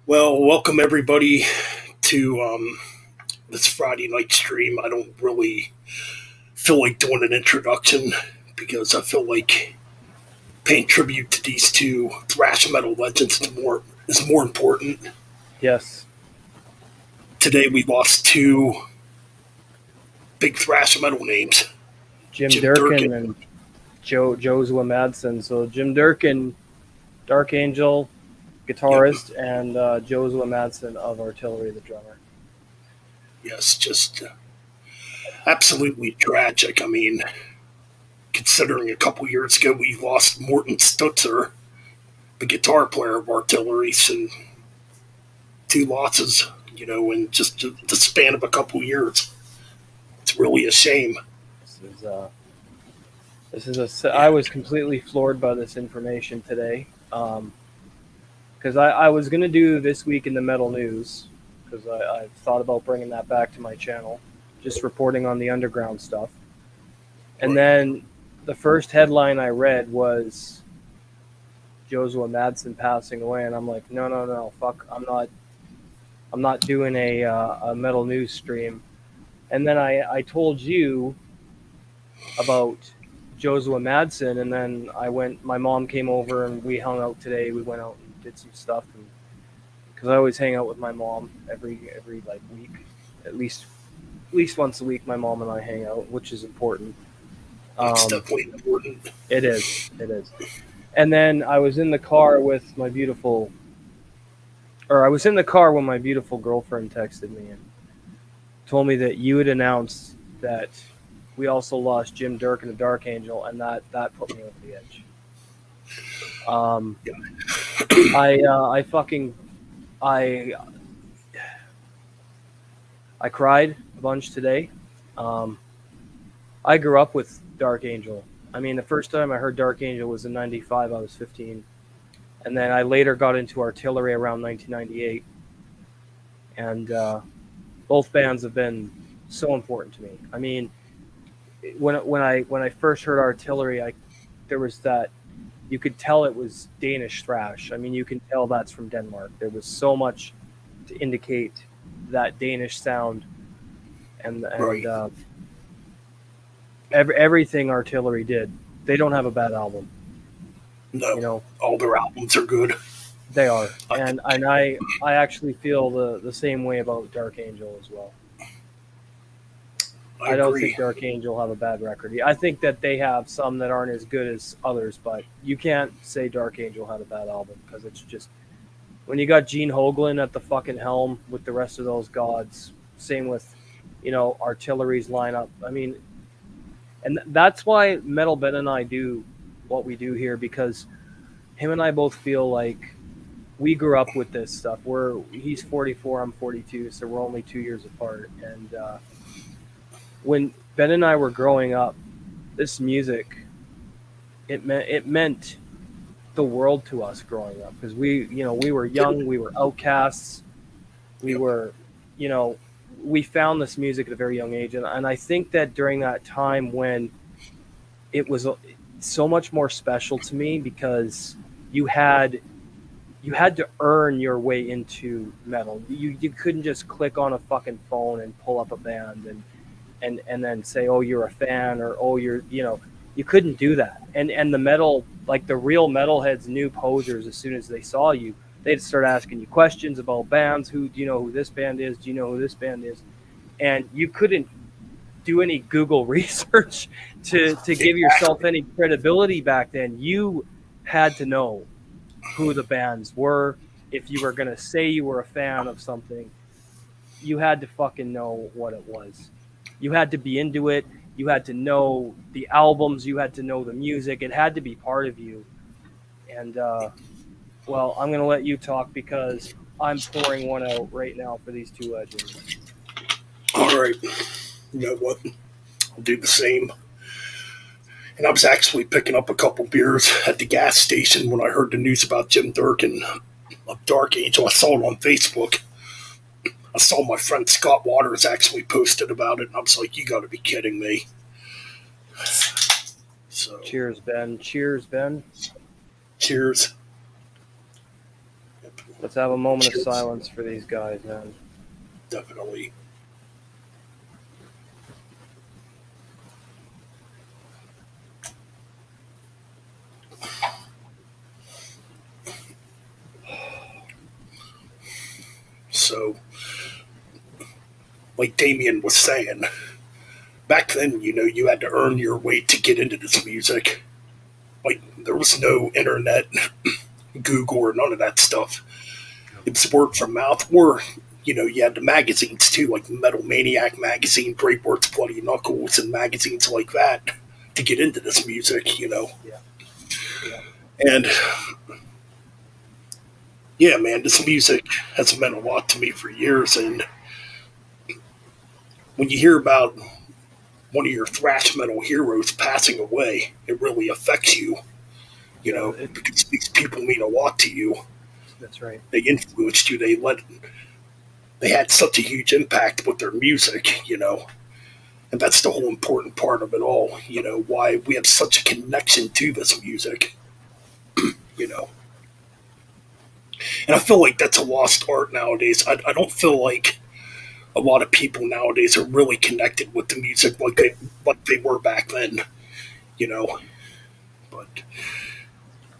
Well, welcome everybody to this Friday night stream. I don't really feel like doing an introduction because I feel like paying tribute to these two thrash metal legends is more important. Yes, Today we lost two big thrash metal names, Jim Jim Durkin. Durkin and Josua Madsen. So Jim Durkin, Dark Angel, Yep. guitarist, and Josua Madsen of Artillery, the drummer. Yes, just absolutely tragic. I mean, considering a couple years ago we lost Morton Stutzer, the guitar player of Artillery, and two losses, in just the span of a couple years. It's really a shame. This is I Yeah, was completely floored by this information today, because I was gonna do this week in the metal news because I've thought about bringing that back to my channel, just reporting on the underground stuff, and right. then the first headline I read was Josua Madsen passing away, and I'm like, no, no, no, fuck, I'm not doing a metal news stream. And then I told you about Josua Madsen, and then my mom came over and we hung out today. We went out and did some stuff, and because I always hang out with my mom every like week, at least once a week. My mom and I hang out, which is important. That's Um, definitely important. it is. And then I was in the car with my beautiful, or I was in the car when my beautiful girlfriend texted me and told me that you had announced that we also lost Jim Durkin and the Dark Angel, and that put me over the edge. Um, Yeah, I fucking I I cried a bunch today. Um, I grew up with Dark Angel. I mean, the first time I heard Dark Angel was in '95. I was 15, and then I later got into Artillery around 1998. And both bands have been so important to me. I mean, when I first heard Artillery, there was that you could tell it was Danish thrash. I mean, you can tell that's from Denmark. There was so much to indicate that Danish sound, and right. everything Artillery did. They don't have a bad album. No, You know, all their albums are good. they are, I and I actually feel the same way about Dark Angel as well. I I don't think agree. Dark Angel have a bad record. I think that they have some that aren't as good as others, but you can't say Dark Angel had a bad album because it's just when you got Gene Hoglan at the fucking helm with the rest of those gods. Same with, Artillery's lineup. I mean, and that's why Metal Ben and I do what we do here, because him and I both feel like we grew up with this stuff. He's 44, I'm 42, so we're only 2 years apart. And when Ben and I were growing up, this music, it meant the world to us growing up, because we were young, we were outcasts, we Yep. were, you know, we found this music at a very young age, and I think that during that time when it was so much more special to me, because you had you had to earn your way into metal. You couldn't just click on a fucking phone and pull up a band and then say, oh, you're a fan, or oh, you couldn't do that. And the metal, like the real metalheads, knew posers as soon as they saw you. They'd start asking you questions about bands. Who do you know who this band is? Do you know who this band is? And you couldn't do any Google research to give yourself Exactly. any credibility back then. You had to know who the bands were. If you were going to say you were a fan of something, you had to fucking know what it was. You had to be into it. You had to know the albums. You had to know the music. It had to be part of you. And well, I'm gonna let you talk because I'm pouring one out right now for these two legends. All right. You know what? I'll do the same. And I was actually picking up a couple beers at the gas station when I heard the news about Jim Durkin of Dark Angel. I saw it on Facebook. I saw my friend Scott Waters actually posted about it, and I was like, "You got to be kidding me!" So, Cheers, Ben. Cheers, Ben. cheers. Let's have a moment of Cheers. silence for these guys, man. Definitely. So, like Damien was saying, back then, you had to earn your way to get into this music. Like, there was no internet, Google, or none of that stuff. It's word from mouth, or you had the magazines too, like Metal Maniac magazine, Brave Words, Bloody Knuckles, and magazines like that to get into this music. Yeah, yeah. And yeah, man, this music has meant a lot to me for years. And when you hear about one of your thrash metal heroes passing away, it really affects you, Yeah, because these people mean a lot to you. that's right. They influenced you. They had such a huge impact with their music. And that's the whole important part of it all, why we have such a connection to this music, you know. And I feel like that's a lost art nowadays. I don't feel like a lot of people nowadays are really connected with the music like they were back then, you know. But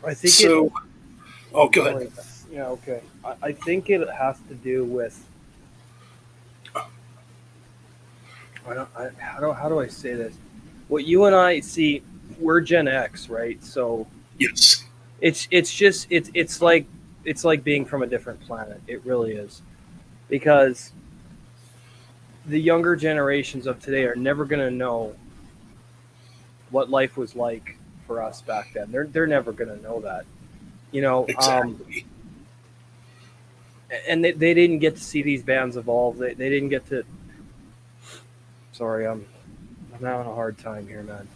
I think it. so, oh, go ahead. Sorry. Yeah, okay. I think it has to do with. How do I say this? What you and I see, we're Gen X, right? So Yes, it's like being from a different planet. It really is, because the younger generations of today are never going to know what life was like for us back then. They're never going to know that, you know. exactly. And they didn't get to see these bands evolve. They didn't get to. Sorry, I'm having a hard time here, man.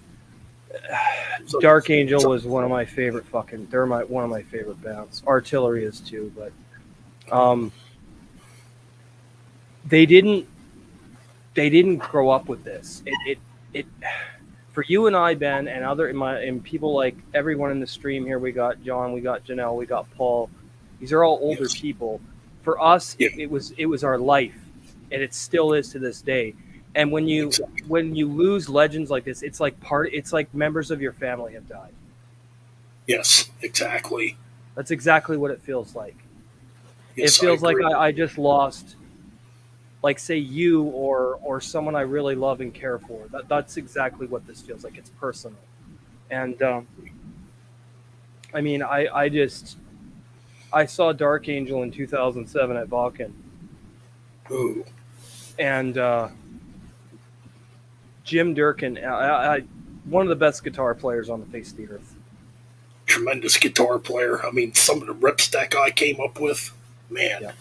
So, Dark Angel so was one of my favorite fucking. They're one of my favorite bands. Artillery is too, but um, they didn't they didn't grow up with this. It for you and I, Ben, and and people like everyone in the stream here. We got John, we got Janelle, we got Paul. These are all older yes, people. For us, yeah, it was our life, and it still is to this day. And exactly. when you lose legends like this, it's like members of your family have died. Yes, exactly. That's exactly what it feels like. It Yes, I feels like agree. I just lost, like, say, you or someone I really love and care for. That's exactly what this feels like. It's personal. And I mean, I saw Dark Angel in 2007 at Vulcan, Ooh, and Jim Durkin, one of the best guitar players on the face of the earth. tremendous guitar player. I mean, some of the rips that guy came up with, man, Yeah,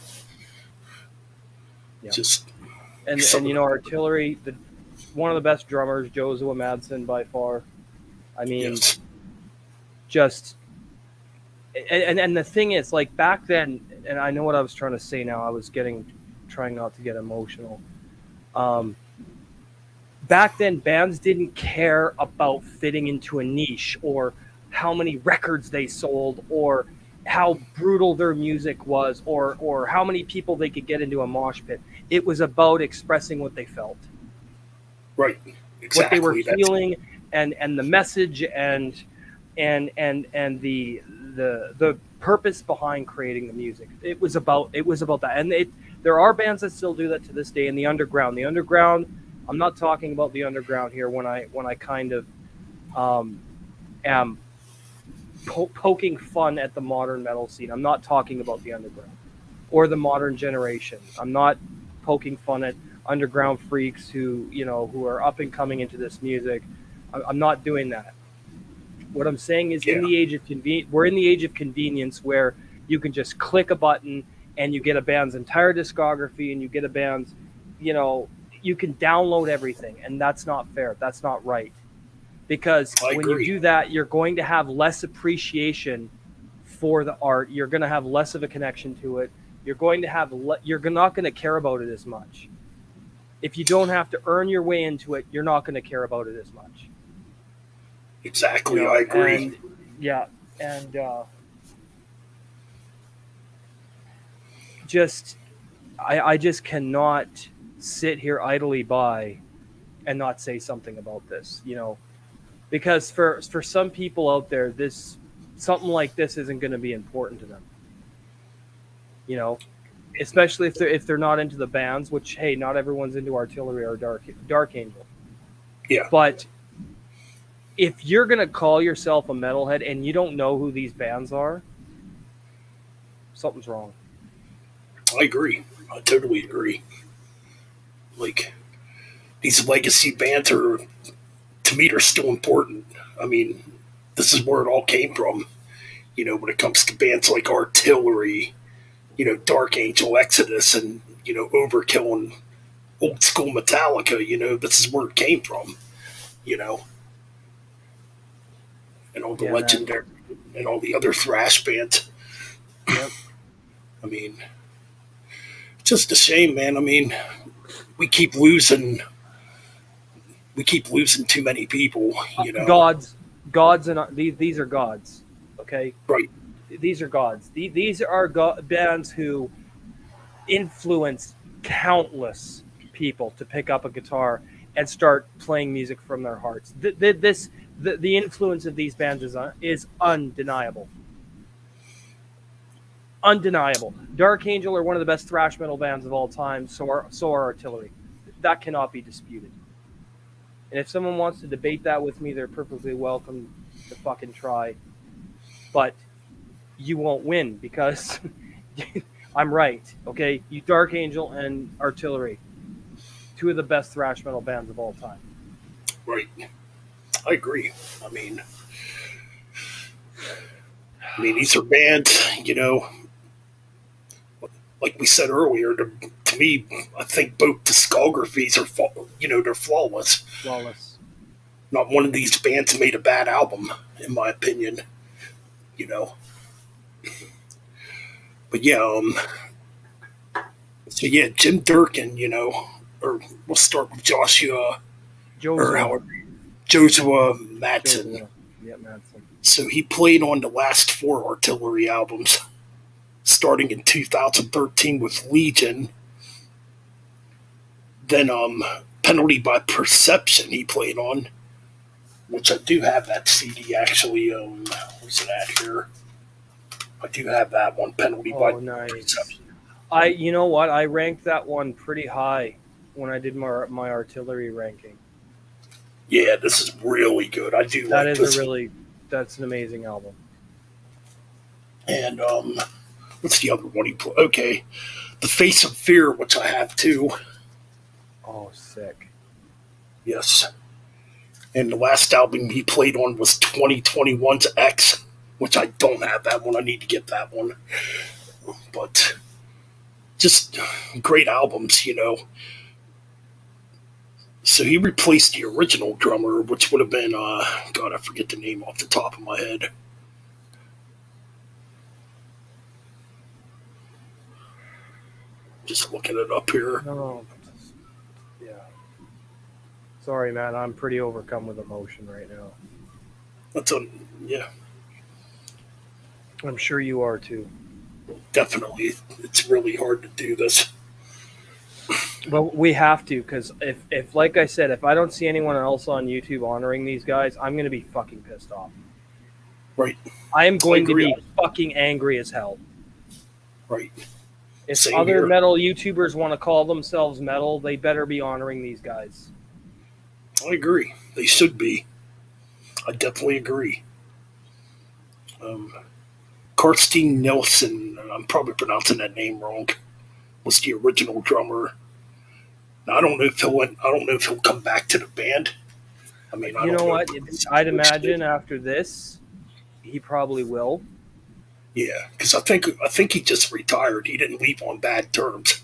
yeah. just And some of you the know, Artillery, one of the best drummers, Josua Madsen by far. I mean, yes, just and the thing is, like, back then, and I know what I was trying to say now. I was trying not to get emotional. Um, Back then, bands didn't care about fitting into a niche, or how many records they sold, or how brutal their music was, or how many people they could get into a mosh pit. It was about expressing what they felt, right, what they were exactly. That's feeling, and the message, and the purpose behind creating the music. It was about that. And there are bands that still do that to this day in the underground. The underground, I'm not talking about the underground here when I kind of um, am poking fun at the modern metal scene. I'm not talking about the underground or the modern generation. I'm not poking fun at underground freaks who are up and coming into this music. I'm not doing that. What I'm saying is, yeah, we're in the age of convenience, where you can just click a button and you get a band's entire discography, and you get a band's, you know, you can download everything, and that's not fair. That's not right, because I when you agree. do that, you're going to have less appreciation for the art. You're going to have less of a connection to it. You're not going to care about it as much. If you don't have to earn your way into it, you're not going to care about it as much. Exactly, I agree. And yeah, and just I just cannot sit here idly by and not say something about this, because for some people out there, this something like this isn't going to be important to them, you know, especially if they're not into the bands. Which, hey, not everyone's into Artillery or Dark Angel, Yeah, but if you're going to call yourself a metalhead and you don't know who these bands are, something's wrong. I agree. I totally agree. Like, these legacy bands are, to me, they're still important. I mean, this is where it all came from. When it comes to bands like Artillery, Dark Angel, Exodus, and Overkill and old school Metallica. This is where it came from. You know, and all the Yeah, man. legendary and all the other thrash bands. Yep. I mean, it's just a shame, man. I mean, we keep losing. We keep losing too many people. Gods, and these are gods. Okay, Right? these are gods. These are bands who influenced countless people to pick up a guitar and start playing music from their hearts. The influence of these bands is undeniable. Undeniable. Dark Angel are one of the best thrash metal bands of all time. So are Artillery. That cannot be disputed. And if someone wants to debate that with me, they're perfectly welcome to fucking try. But you won't win because I'm right. Okay, you Dark Angel and Artillery, two of the best thrash metal bands of all time. Right. I agree. I mean, these are bands. Like we said earlier, to me, I think both discographies are, they're flawless. Flawless. Not one of these bands made a bad album, in my opinion. You know, but yeah. So yeah, Jim Durkin. Or we'll start with Joshua or Josua. however Josua Madsen. Josua. Yeah, Madsen. So he played on the last four Artillery albums, starting in 2013 with Legion. Then Penalty by Perception he played on, which I do have that CD actually. Where's it at here? I do have that one, Penalty by Oh, nice. Perception. You know what? I ranked that one pretty high when I did my Artillery ranking. Yeah, this is really good. I do That like is this. that's an amazing album. And what's the other one he played? Okay, The Face of Fear, which I have too. Oh, sick. Yes. And the last album he played on was 2021's X, which I don't have that one. I need to get that one. But just great albums. So he replaced the original drummer, which would have been, God, I forget the name off the top of my head. Just looking it up here. No, yeah. Sorry, man. I'm pretty overcome with emotion right now. That's a, yeah, I'm sure you are too. definitely. It's really hard to do this. But we have to, because if like I said, if I don't see anyone else on YouTube honoring these guys, I'm gonna be fucking pissed off. Right. I am I going to agree. be fucking angry as hell. Right. If Same other here. metal YouTubers want to call themselves metal, they better be honoring these guys. I agree. They should be. I definitely agree. Um, Karsten Nelson, I'm probably pronouncing that name wrong, was the original drummer. Now, I don't know if he'll come back to the band. I mean, I You don't know know. what? I'd imagine after this, he probably will. Yeah, because I think he just retired. He didn't leave on bad terms.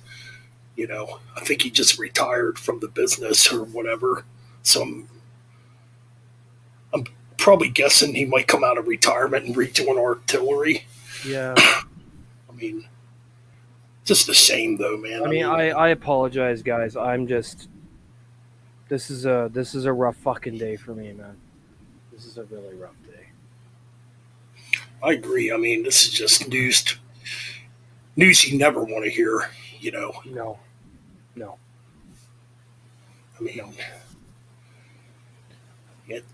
I think he just retired from the business or whatever. So I'm probably guessing he might come out of retirement and rejoin Artillery. Yeah. I mean, just a shame though, man. I I mean, mean, I apologize, guys. I'm just this is a rough fucking day for me, man. This is a really rough day. I agree. I mean, this is just news. news you never want to hear. You know, No, no, I mean, no. it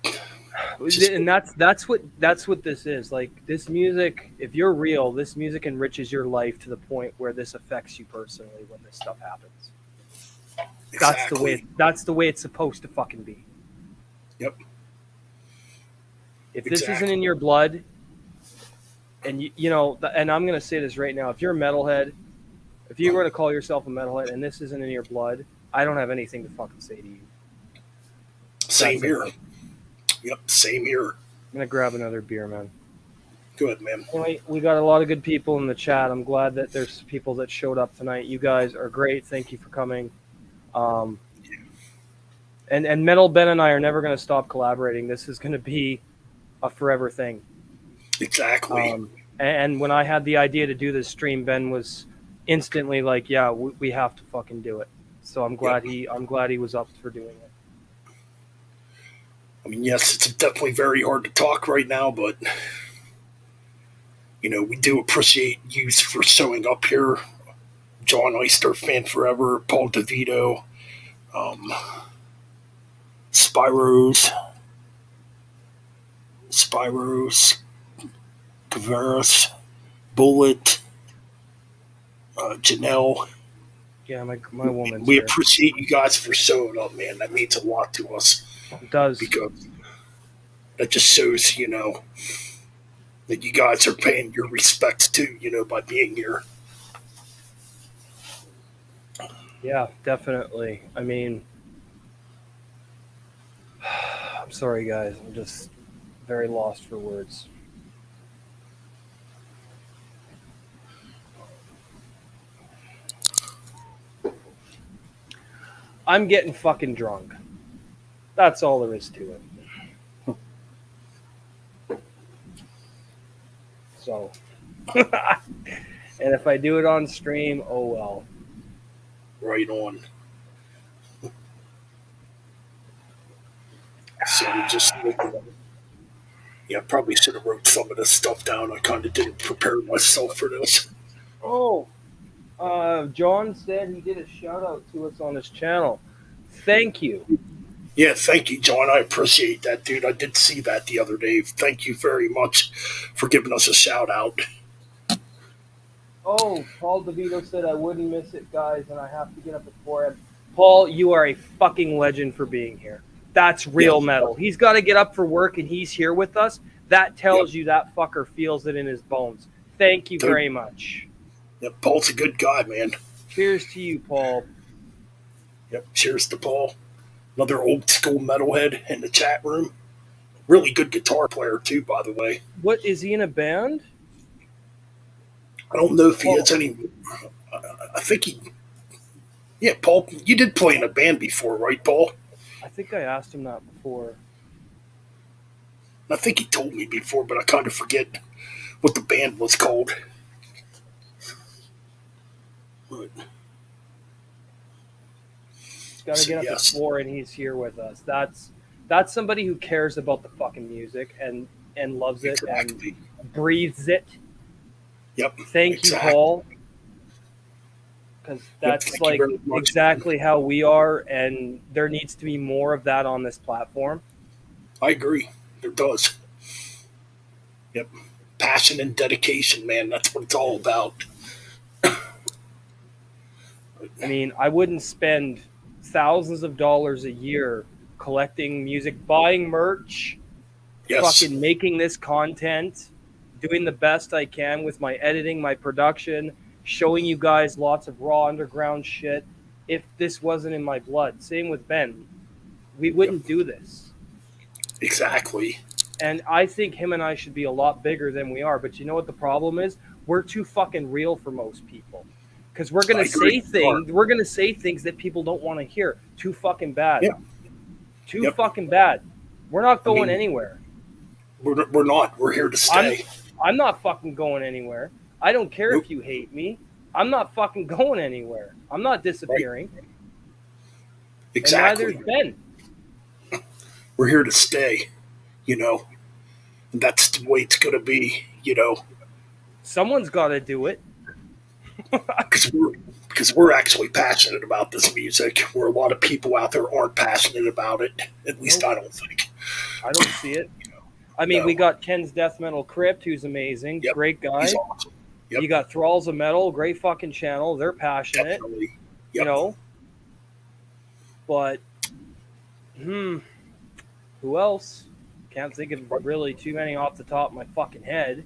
just And that's what this is. Like this music, if you're real, this music enriches your life to the point where this affects you personally when this stuff happens. exactly. That's the way it's supposed to fucking be. Yep, If this isn't in exactly. your blood, and and I'm gonna say this right now, if you're a metalhead, if you're going to call yourself a metalhead, and this isn't in your blood, I don't have anything to fucking say to you. It's that Same here. simple. Yep, same here. I'm gonna grab another beer, man. Good man. Anyway, we got a lot of good people in the chat. I'm glad that there's people that showed up tonight. You guys are great. Thank you for coming. Um, and Metal Ben and I are never going to stop collaborating. This is going to be a forever thing. Exactly. And when I had the idea to do this stream, Ben was instantly like, "Yeah, we have to fucking do it." So Yep. I'm glad he was up for doing it. I mean, yes, it's definitely very hard to talk right now, but we do appreciate you for showing up here. John Oyster, fan forever. Paul DeVito, um, Spyros, Spyros, Caveras, Bullet, Janelle. Yeah, my woman's We here. appreciate you guys for showing up, man. That means a lot to us It does. because that just shows, that you guys are paying your respects too, by being here. Yeah, definitely. I mean, I'm sorry, guys. I'm just very lost for words. I'm getting fucking drunk. That's all there is to it. So, and if I do it on stream, oh well. Right on. So I'm just looking. Yeah, I probably should have wrote some of this stuff down. I kind of didn't prepare myself for this. Oh, John said he did a shout out to us on his channel. Thank you. Yeah, thank you, John. I appreciate that, dude. I did see that the other day. Thank you very much for giving us a shout out. Oh, Paul DeVito said I wouldn't miss it, guys, and I have to get up at 4 a.m. Paul, you are a fucking legend for being here. That's Yep, real metal. He's got to get up for work, and he's here with us. That yep, tells you that fucker feels it in his bones. Thank you dude. very much. Yep, Paul's a good guy, man. Cheers to you, Paul. Yep, cheers to Paul. Another old school metalhead in the chat room. Really good guitar player too, by the way. What, is he in a band? I don't know if he Paul, has any. I think he. Yeah, Paul, you did play in a band before, right, Paul? I think I asked him that before. I think he told me before, but I kind of forget what the band was called. But, He's got to so get up at yes, 4, and he's here with us. That's somebody who cares about the fucking music and loves it and exactly. breathes it. Yep, Thank you, exactly. Paul, because Yep, that's thank you like very much. exactly how we are, and there needs to be more of that on this platform. I agree. There does. Yep. Passion and dedication, man. That's what it's all about. I mean, I wouldn't spend thousands of dollars a year collecting music, buying merch, Yes, fucking making this content, doing the best I can with my editing, my production, showing you guys lots of raw underground shit. If this wasn't in my blood, same with Ben, we yep, wouldn't do this. exactly. And I think him and I should be a lot bigger than we are. But you know what the problem is? We're too fucking real for most people. Because we're I gonna agree. say You are. things that people don't want to hear. Too fucking bad. Yep, Too yep. fucking bad. We're not I going mean, anywhere. we're not. We're here to I'm stay. I'm not fucking going anywhere. I don't care Nope. if you hate me. I'm not fucking going anywhere. I'm not Right. disappearing. And neither is Exactly. Ben. We're here to stay. You know, and that's the way it's gonna be. Someone's got to do it. because we're actually passionate about this music, where a lot of people out there aren't passionate about it. At least Nope, I don't think. I don't see it. I mean, we No. got Ken's Death Metal Crypt, who's amazing, Yep. great He's guy. awesome. Yep. You got Thralls of Metal, great fucking channel. They're passionate, Definitely. you Yep. know. But hmm, who else? Can't think of really too many off the top of my fucking head.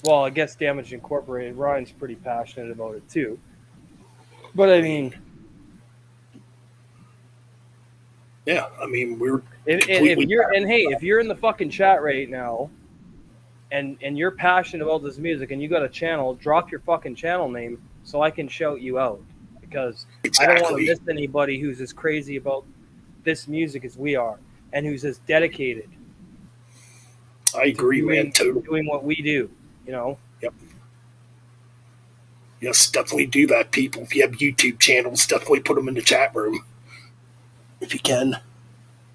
Well, I guess Damage Incorporated. Ryan's pretty passionate about it too. But I I mean, mean, yeah. I mean, we're if completely you're and passionate hey, about if you're in the fucking chat right now and you're passionate about this music and you got a channel, drop your fucking channel name so I can shout you out because it. I don't want to Exactly. miss anybody who's as crazy about this music as we are and who's as dedicated I to agree, man. Totally. doing what we do. You know, Yep. Yes, definitely do that, people. If you have YouTube channels, definitely put them in the chat room if you can.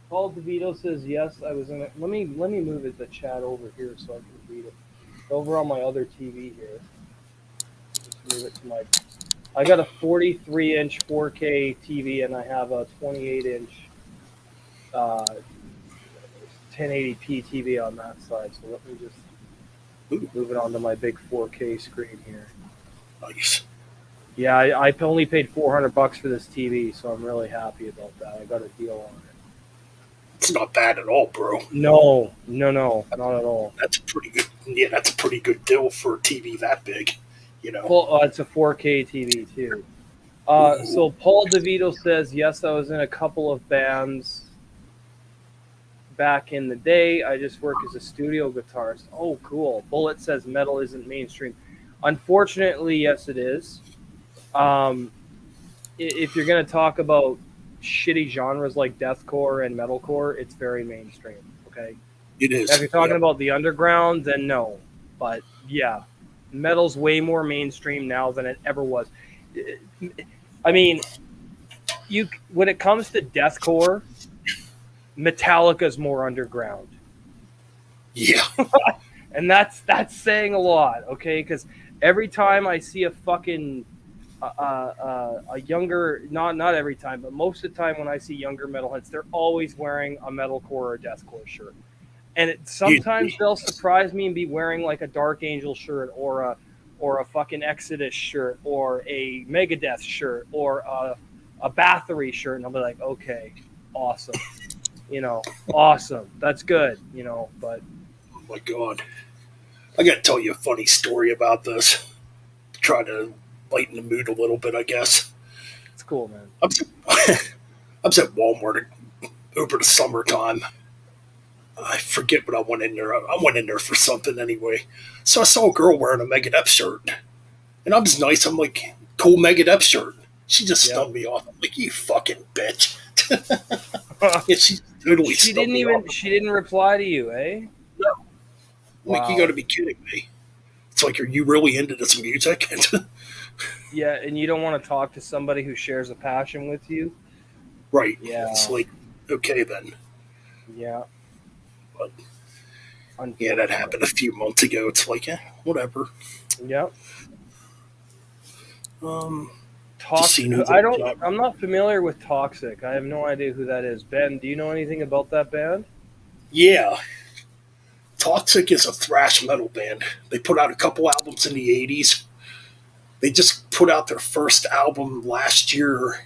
Paul DeVito says yes. I was in it. Let me move it the chat over here so I can read it. Over on my other TV here. Just move it to my. I got a 43-inch 4K TV and I have a 28-inch 1080p TV on that side. So let me just Ooh, move it onto my big 4K screen here. nice. Yeah, I only paid $400 for this TV, so I'm really happy about that. I got a deal on it. It's not bad at all, bro. No, not at all. That's a pretty good. Yeah, that's a pretty good deal for a TV that big. You know. Well, it's a 4K TV too. Ooh, So Paul DeVito says yes. I was in a couple of bands back in the day. I just work as a studio guitarist. Oh, cool. Bullet says metal isn't mainstream. Unfortunately, yes, it is. Um, if you're going to talk about shitty genres like deathcore and metalcore, it's very mainstream. Okay. it Now, if is. you're talking Yep. about the underground, then no. But yeah, metal's way more mainstream now than it ever was. I mean, you when it comes to deathcore, Metallica's more underground, Yeah. and that's saying a lot. Okay, because every time I see a fucking a younger, not every time, but most of the time when I see younger metalheads, they're always wearing a metalcore or deathcore shirt. And sometimes they'll surprise me and be wearing like a Dark Angel shirt or a fucking Exodus shirt or a Megadeth shirt or a Bathory shirt, and I'll be like, okay, awesome, awesome, that's good, but Oh my god. I gotta tell you a funny story about this. Try to lighten the mood a little bit, I guess. it's cool, man. I was, I was at Walmart over the summertime. I forget what I went in there. I went in there for something anyway. So I saw a girl wearing a Megadeth shirt. And I was nice. I'm like, cool Megadeth shirt. She just Yeah. stunned me off. I'm like, you fucking bitch. Yeah, she totally she stunned didn't me even off. she didn't reply to you, eh? No. I'm like, you Wow. gotta be kidding me. It's like, are you really into this music? Yeah, and you don't want to talk to somebody who shares a passion with you. Right. It's Yeah, like, okay then. yeah, But yeah, that unfortunate. happened a few months ago. It's like, whatever. Yeah. Um, just Toxic. seeing who's in I the don't. chat. I'm not familiar with Toxic. I have no idea who that is. Ben, do you know anything about that band? Yeah, Toxic is a thrash metal band. They put out a couple albums in the 80s. They just put out their first album last year. I'm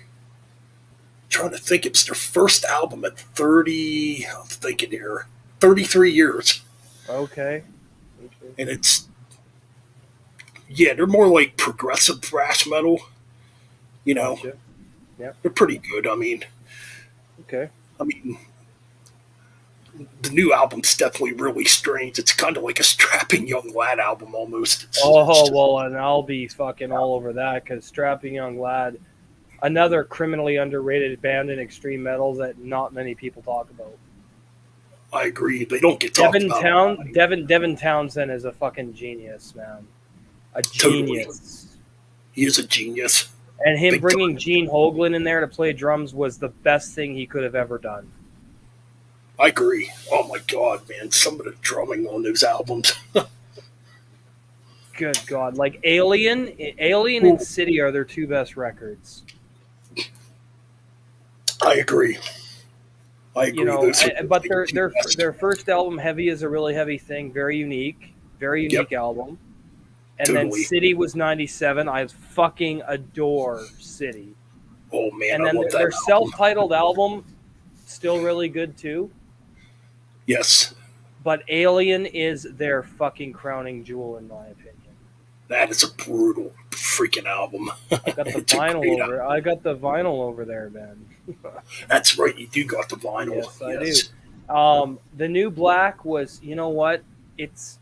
trying to think, it was their first album at 30, I'm thinking here, 33 years. Okay. Okay. And it's, yeah, they're more like progressive thrash metal. You know, Gotcha. Yeah. they're pretty good. Okay. I mean, the new album's definitely really strange. It's kind of like a strapping young lad album almost. It's Oh just, well, and I'll be fucking all over that because Strapping Young Lad, another criminally underrated band in extreme metal that not many people talk about. I agree. They don't get talked about. Devin Townsend is a fucking genius, man. A Totally. genius. He is a genius. And him Big bringing time. Gene Hoglan in there to play drums was the best thing he could have ever done. I agree. Oh my god, man. Some of the drumming on those albums. Good God. Like Alien and Ooh, City are their two best records. I agree. I You agree. know, Those are but like the two best. their first album, Heavy is a Really Heavy Thing, very Yep, unique album. And then totally. City was 97. I fucking adore City. Oh man, And I then love that their album. self-titled album, still really good too. Yes, But Alien is their fucking crowning jewel, in my opinion. that is a brutal freaking album. It's a great album. I got the vinyl over there, man. That's right. You do got the vinyl. Yes, I do. Yes. The New Black was, you know what? It's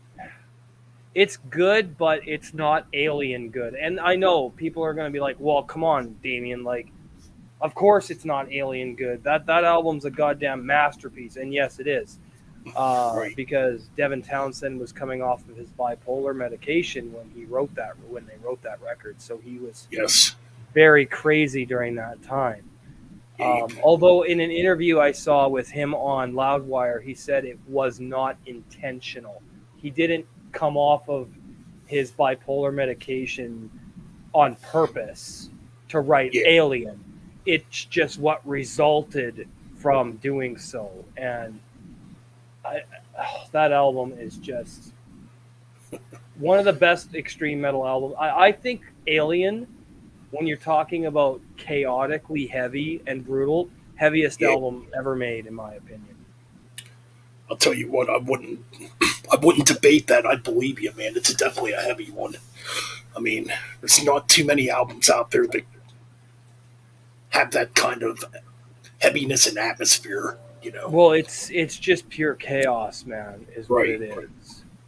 it's good, but it's not Alien good. And I know people are going to be like, "Well, come on, Damien, like of course it's not Alien good. That album's a goddamn masterpiece." And yes, it is. Right. Because Devin Townsend was coming off of his bipolar medication when they wrote that record. So he was Yes. very crazy during that time. Abe. Although in an interview I saw with him on Loudwire, he said it was not intentional. He didn't come off of his bipolar medication on purpose to write Yeah. Alien. It's just what resulted from doing so. And I, that album is just one of the best extreme metal albums. I think Alien, when you're talking about chaotically heavy and brutal, heaviest Yeah. album ever made, in my opinion. I'll tell you what. I wouldn't debate that. I believe you, man. It's definitely a heavy one. I mean, there's not too many albums out there that have that kind of heaviness and atmosphere. You know. Well, it's just pure chaos, man, is what Right. it is. Like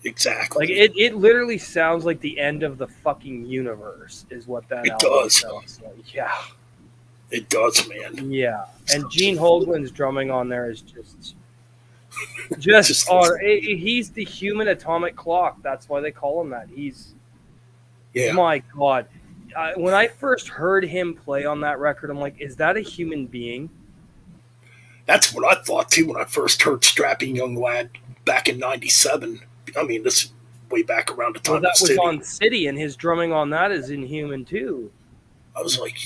Exactly. it literally sounds like the end of the fucking universe is what that It album does. sounds like. Yeah. It does, man. Yeah. And Sounds Gene like Hoglan's drumming on there is it's just just on. He's the human atomic clock. That's why they call him that. He's yeah. my God. When I first heard him play on that record, I'm like, is that a human being? That's what I thought too when I first heard "Strapping Young Lad" back in '97. I mean, this is way back around the Well, time of that was City. on City, and his drumming on that is inhuman too. I was like,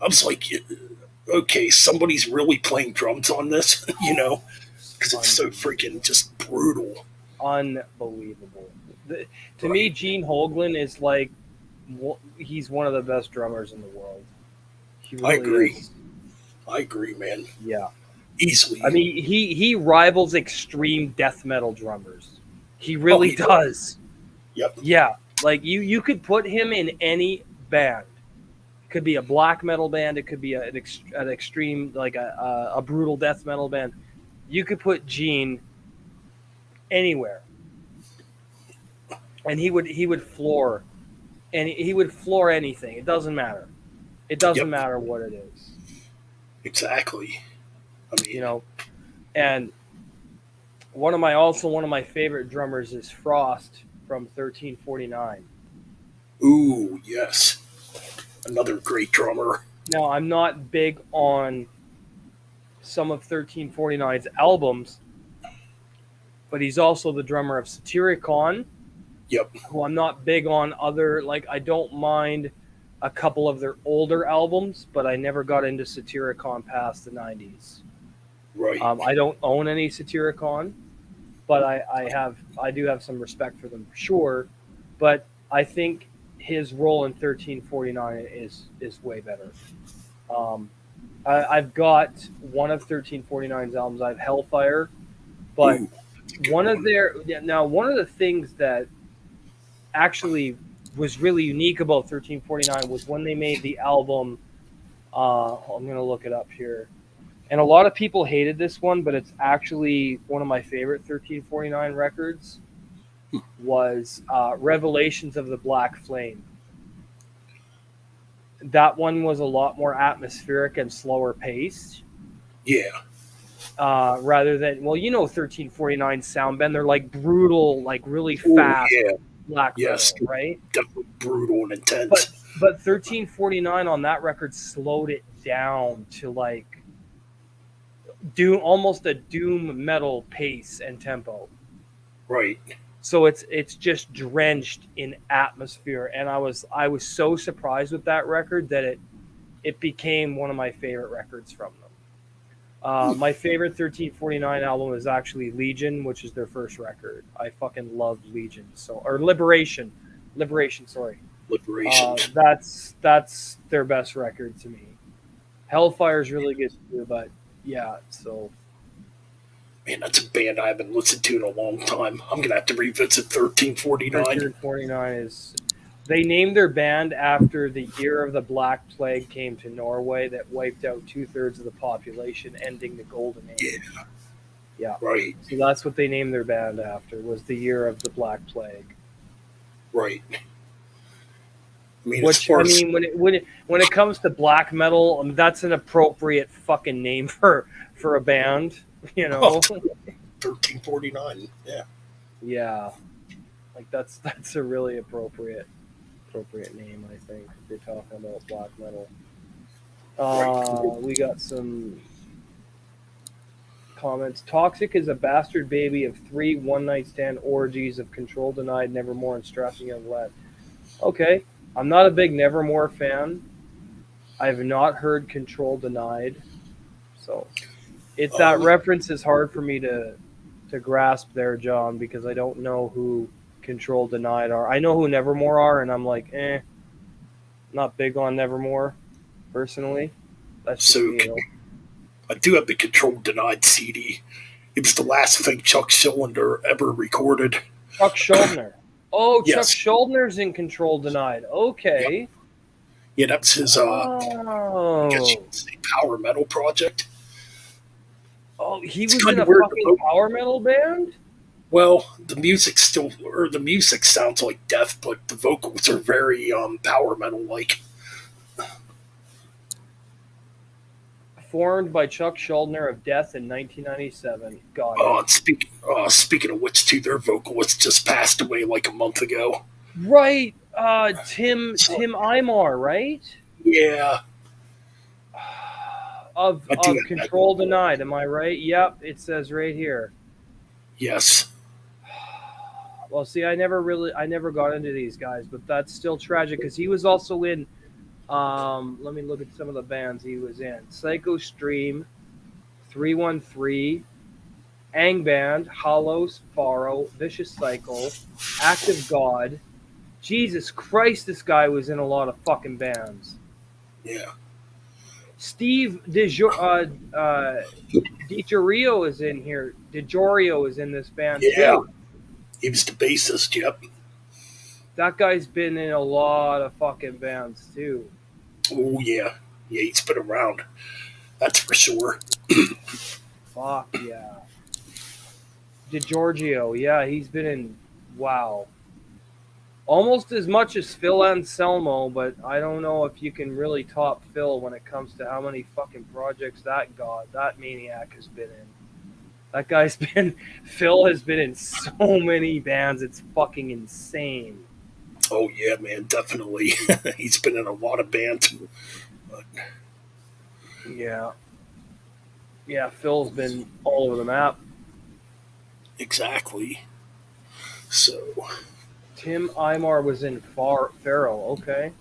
I was like, okay, somebody's really playing drums on this, you know, because it's so freaking just brutal. Unbelievable. To me, Right. Gene Hoglan is like he's one of the best drummers in the world. He I really agree. is. I agree, man. Yeah. I Easily. mean, he rivals extreme death metal drummers. He Oh, really he does. does. Yep. Yeah. Like you could put him in any band. It could be a black metal band. It could be an extreme, like a brutal death metal band. You could put Gene anywhere, and he would floor, and he would floor anything. It doesn't matter. It doesn't Yep. matter what it is, Exactly. I you mean, know. And one of my favorite drummers is Frost from 1349. ooh, yes. Another great drummer. Now I'm not big on some of 1349's albums, but he's also the drummer of Satyricon, Yep. who I'm not big on other, like I don't mind a couple of their older albums, but I never got into Satyricon past the 90s. Right. I don't own any Satyricon, but I do have some respect for them for sure. But I think his role in 1349 is way better. Um, I've got one of 1349's albums. I have Hellfire, but Ooh, that's a good one. one of the things that actually was really unique about 1349 was when they made the album. I'm gonna look it up here, and a lot of people hated this one, but it's actually one of my favorite 1349 records. Was Revelations of the Black Flame. That one was a lot more atmospheric and slower paced. Yeah. Rather than, well, 1349 sound band, they're like brutal, like really Oh, fast yeah. black Yes. metal, right? Definitely brutal and but intense. but 1349 on that record slowed it down to like do almost a doom metal pace and tempo. Right. So it's just drenched in atmosphere, and I was so surprised with that record that it became one of my favorite records from them. My favorite 1349 album is actually Legion, which is their first record. I fucking love Legion. So, or Liberation. Sorry, Liberation. that's their best record to me. Hellfire's really good too, but yeah. So Man, that's a band I haven't listened to in a long time. I'm gonna have to revisit 1349. 1349 is. They named their band after the year of the Black Plague came to Norway that wiped out 2/3 of the population, ending the Golden Age. Yeah, Yeah. right, So that's what they named their band after, was the year of the Black Plague. right. I mean, as Which far I as mean, when it comes to black metal, that's an appropriate fucking name for a band, you oh, know? 1349, yeah, Yeah, like that's a really appropriate name, I think, if you're talking about black metal. right. We got some comments. Toxic is a bastard baby of three one night stand orgies of control denied, nevermore, and strapping young lad. Okay, I'm not a big Nevermore fan. I've not heard Control Denied, so that Um, reference is hard for me to grasp there, John, because I don't know who Control Denied are. I know who Nevermore are, and I'm like, not big on Nevermore personally. That's just so me, though. I do have the Control Denied CD. It was the last thing Chuck Cylinder ever recorded. Chuck Schuldiner. Oh, Chuck Yes, Schuldner's in Control Denied. yep, Okay. yeah, that's his. I guess you Oh. could say power metal project. Oh, he It's was kind in of a weird. fucking power metal band? Well, the music sounds like death, but the vocals are very power metal like. Formed by Chuck Schuldiner of Death in 1997. Got it. Speaking of which, too, their vocalist just passed away like a month ago. Right. Tim Imar, right? Yeah, Of I do of have that. Control Denied, am I right? Yep, it says right here. Yes. Well, see, I never got into these guys, but that's still tragic because he was also in. Let me look at some of the bands he was in: Psycho Stream, 313, Angband, Hollows, Faro, Vicious Cycle, Act of God. Jesus Christ, this guy was in a lot of fucking bands. Yeah. Steve DiGiorio is in here. DiGiorio is in this band Yeah. too. He was the bassist. Yep. That guy's been in a lot of fucking bands too. Oh yeah. Yeah, he's been around. That's for sure. Fuck yeah. DiGiorgio, yeah, he's been in. Wow. Almost as much as Phil Anselmo, but I don't know if you can really top Phil when it comes to how many fucking projects that maniac has been in. That guy's been Phil has been in so many bands, it's fucking insane. Oh yeah, man, definitely. He's been in a lot of bands. But Yeah. Yeah, Phil's been all over the map. exactly. So Tim Imar was in Pharaoh, okay.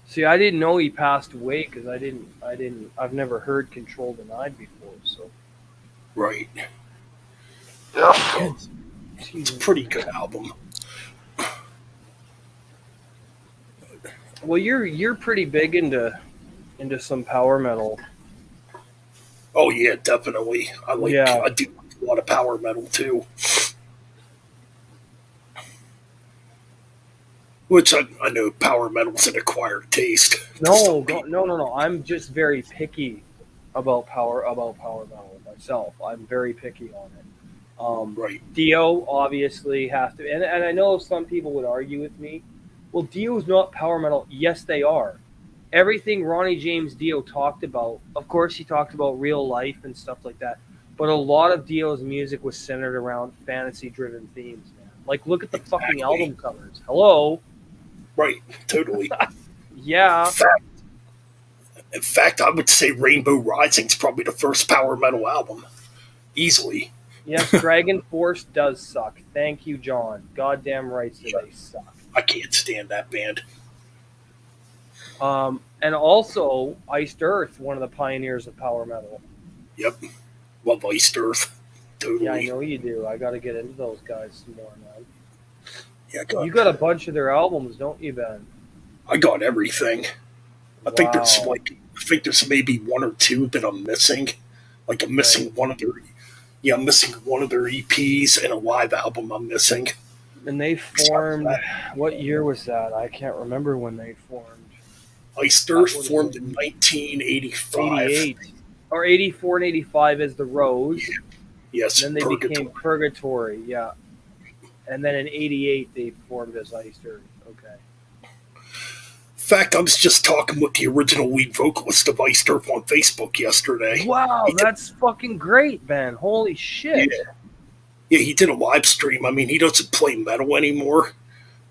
See, I didn't know he passed away because I've never heard Control Denied before, so. right. Yeah. Well, it's a pretty good album. Well, you're pretty big into some power metal. Oh yeah, definitely. Yeah. I do like a lot of power metal too. Which I know power metal's an acquired taste to some people. No. I'm just very picky about power metal myself. I'm very picky on it. Right. Dio obviously has to, and I know some people would argue with me. Well, Dio's not power metal. Yes, they are. Everything Ronnie James Dio talked about, of course, he talked about real life and stuff like that. But a lot of Dio's music was centered around fantasy-driven themes, man. Like, look at the fucking Exactly. album covers. Hello. Right. Totally. Yeah. In fact, I would say Rainbow Rising's probably the first power metal album. Easily. Yes, Dragon Force does suck. Thank you, John. Goddamn right, so Yeah, they suck. I can't stand that band. And also Iced Earth, one of the pioneers of power metal. Yep, love Iced Earth. Yeah, I Totally. know you do. I got to get into those guys some more, man. Yeah, You got a bunch of their albums, don't you, Ben? I got everything. Wow. I think there's maybe one or two that I'm missing. Like I'm missing Right. one of their yeah, I'm missing one of their EPs and a live album I'm missing. And they Besides formed, that, what year was that? I can't remember when they formed. Iced That Earth would have formed in been 1985. 88. Or 84 and 85 as the Rose. Yes, And then they became Purgatory. Purgatory, yeah. And then in 88 they formed as Iced Earth. Okay. In fact, I was just talking with the original lead vocalist of Iced Earth on Facebook yesterday. Wow, He did, that's fucking great, Ben. Holy yeah, shit. yeah, he did a live stream. I mean, he doesn't play metal anymore,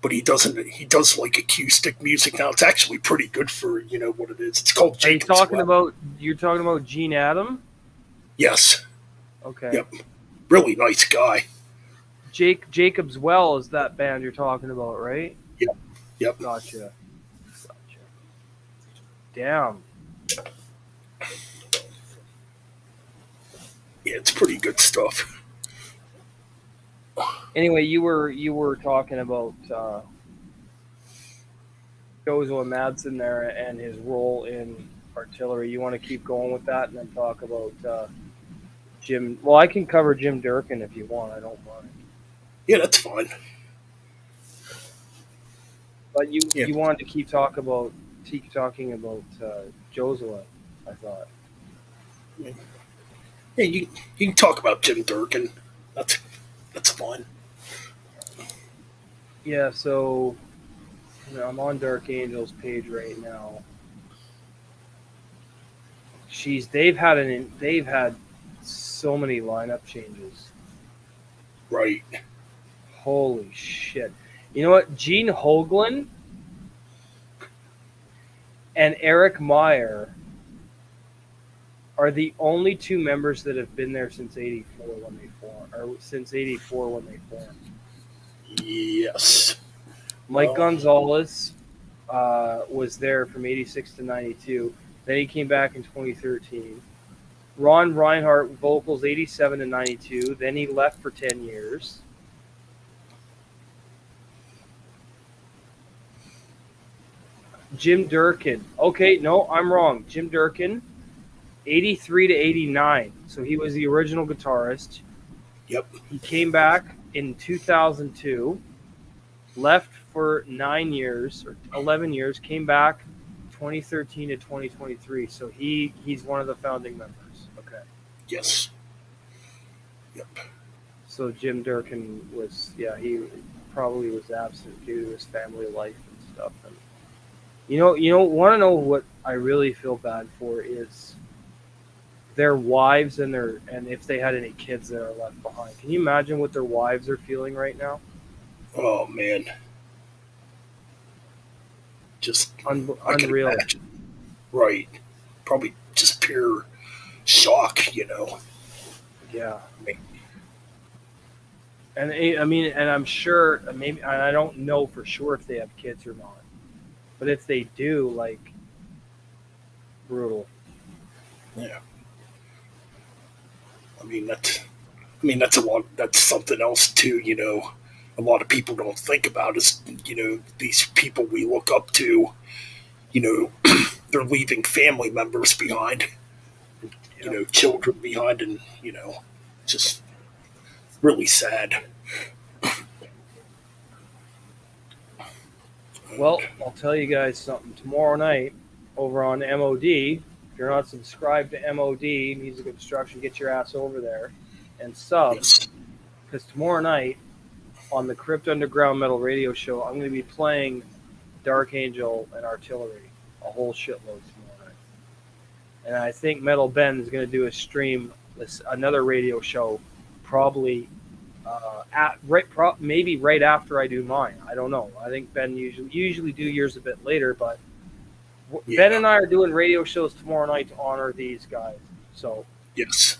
but he doesn't. He does like acoustic music now. It's actually pretty good for what it is. It's called Are you Jacob's talking Well. about you're talking about Gene Adam? Yes. Okay. Yep. Really nice guy. Jacob's Well is that band you're talking about, right? Yep. Yep. Gotcha. Gotcha. Damn. Yeah, it's pretty good stuff. Anyway, you were talking about Josua Madsen there and his role in artillery. You want to keep going with that and then talk about Jim? Well, I can cover Jim Durkin if you want. I don't mind. Yeah, that's fine. But you Yeah. you wanted to keep talking about Josua. I thought. Yeah, you can talk about Jim Durkin. That's that's fine. Yeah. So I'm on Dark Angel's page right now. They've had so many lineup changes. Right. Holy shit! You know what? Gene Hoglan and Eric Meyer are the only two members that have been there since '84 when they formed, or since '84 when they formed. Yes. Mike Gonzalez was there from '86 to '92. Then he came back in 2013. Ron Reinhardt vocals '87 to '92. Then he left for 10 years. Jim Durkin. Okay, no, I'm wrong. Jim Durkin, '83 to '89. So he was the original guitarist. Yep. He came back in 2002, left for 9 years or 11 years, came back 2013 to 2023. So he's one of the founding members. Okay. Yes. Yep. So Jim Durkin was, yeah, he probably was absent due to his family life and stuff. And want to know what I really feel bad for is their wives and if they had any kids that are left behind. Can you imagine what their wives are feeling right now? Oh man. Just I can Unreal. imagine. Right. Probably just pure shock. Yeah. I mean, And I mean, and I'm sure maybe, and I don't know for sure if they have kids or not, but if they do, like, brutal. yeah. I mean that's a lot. That's something else too. A lot of people don't think about is these people we look up to. You know, they're leaving family members behind. Yeah. Children behind, and just really sad. Well, I'll tell you guys something. Tomorrow night, over on MOD, if you're not subscribed to MOD, Music Obstruction, get your ass over there and sub. Yes. Because tomorrow night, on the Crypt Underground Metal Radio Show, I'm going to be playing Dark Angel and Artillery, a whole shitload tomorrow night. And I think Metal Ben is going to do a stream, another radio show, probably maybe right after I do mine. I don't know. I think Ben usually do yours a bit later, but Ben and I are doing radio shows tomorrow night to honor these guys. So Yes.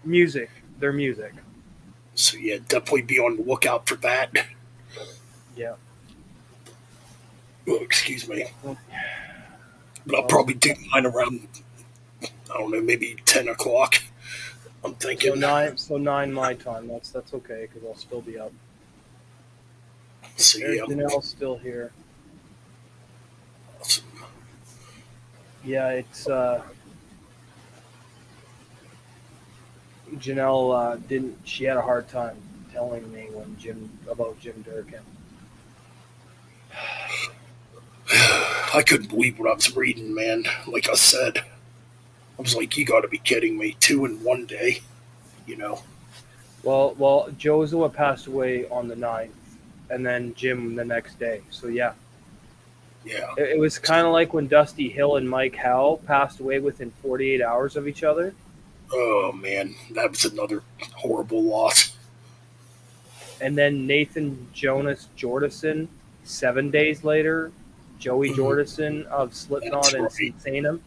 their music. So yeah, definitely be on the lookout for that. Yeah. Oh, excuse me. But I'll Well, probably do mine around, I don't know, maybe 10 o'clock. I'm so thinking. nine my time. That's okay because I'll still be up. So There's yeah, Janelle still here. awesome. Yeah, it's Janelle didn't. She had a hard time telling me when Jim Durkin. I couldn't believe what I was reading, man. Like I said, I was like, you got to be kidding me. Two in one day, you know? Well, Josua passed away on the 9th, and then Jim the next day. So yeah, Yeah. it was kind of like when Dusty Hill and Mike Howe passed away within 48 hours of each other, Oh man, that was another horrible loss. and then Nathan Jonas Jordison 7 days later, Joey Mhm. Jordison of Slipknot That's and right. Insanum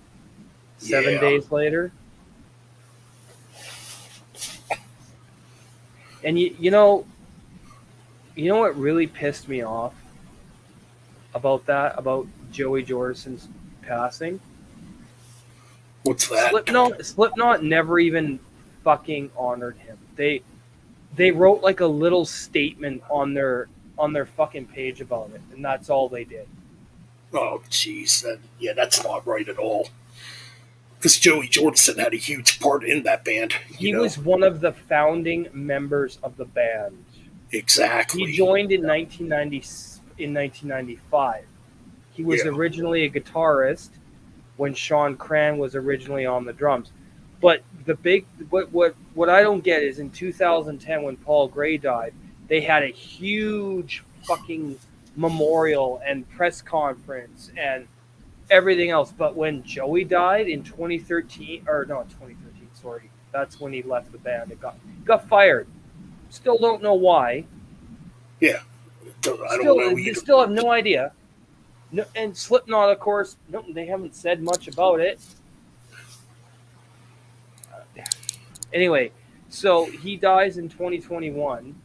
seven Yeah. days later. And you know what really pissed me off about that, about Joey Jordison's passing? What's that? Slipknot never even fucking honored him. They wrote like a little statement on their fucking page about it, and that's all they did. Oh, jeez. Yeah, that's not right at all. Because Joey Jordison had a huge part in that band, you He know? was one of the founding members of the band. He Exactly. joined in 1995. He was Yeah. originally a guitarist when Sean Cran was originally on the drums. But the big what I don't get is in 2010 when Paul Gray died, they had a huge fucking memorial and press conference and everything else. But when Joey died in 2013, or no, 2013, sorry, that's when he left the band. It got fired. Still don't know why. Yeah. I don't know either. Still have no idea. No, and Slipknot, of course, no, they haven't said much about it. Anyway, so he dies in 2021.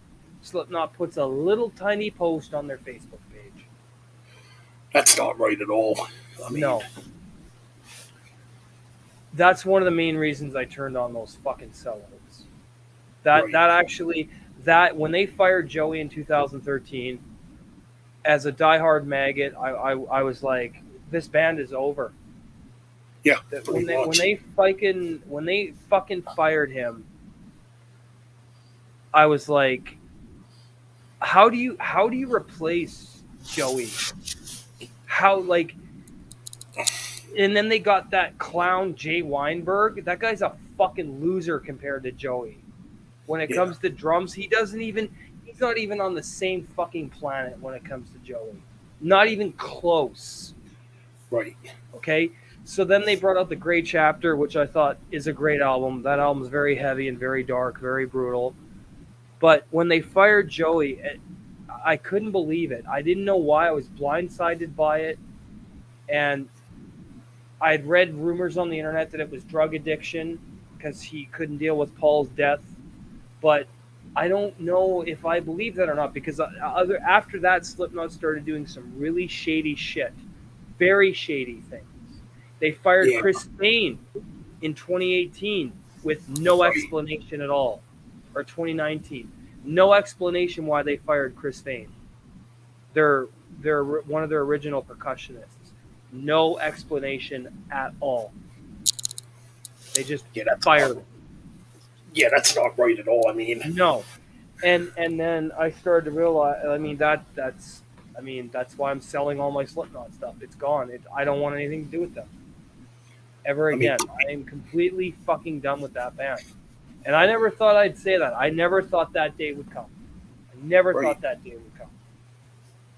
Slipknot puts a little tiny post on their Facebook page. That's not right at all. I mean, No, that's one of the main reasons I turned on those fucking sellouts. That right. that actually that when they fired Joey in 2013, as a diehard maggot, I was like, this band is over. Yeah, That pretty much. when they fucking fired him, I was like, how do you replace Joey? How like and then they got that clown Jay Weinberg. That guy's a fucking loser compared to Joey. When it Yeah, comes to drums, he's not even on the same fucking planet when it comes to Joey. Not even close. right. Okay? So then they brought out the Great Chapter, which I thought is a great album. That album's very heavy and very dark, very brutal. But when they fired Joey, I couldn't believe it. I didn't know why. I was blindsided by it. And I had read rumors on the internet that it was drug addiction because he couldn't deal with Paul's death. But I don't know if I believe that or not because after that, Slipknot started doing some really shady shit, very shady things. They fired Yeah, Chris Payne in 2018 with no right. explanation at all, or 2019, no explanation why they fired Chris Payne. They're they're one of their original percussionists. No explanation at all. They just Yeah, that's not. fired him. Yeah, that's not right at all. I mean, No, and then I started to realize. I mean that's why I'm selling all my Slipknot stuff. It's gone. I don't want anything to do with them ever I mean, again. I am completely fucking done with that band. And I never thought I'd say that. I never thought that day would come. I never right. thought that day would come.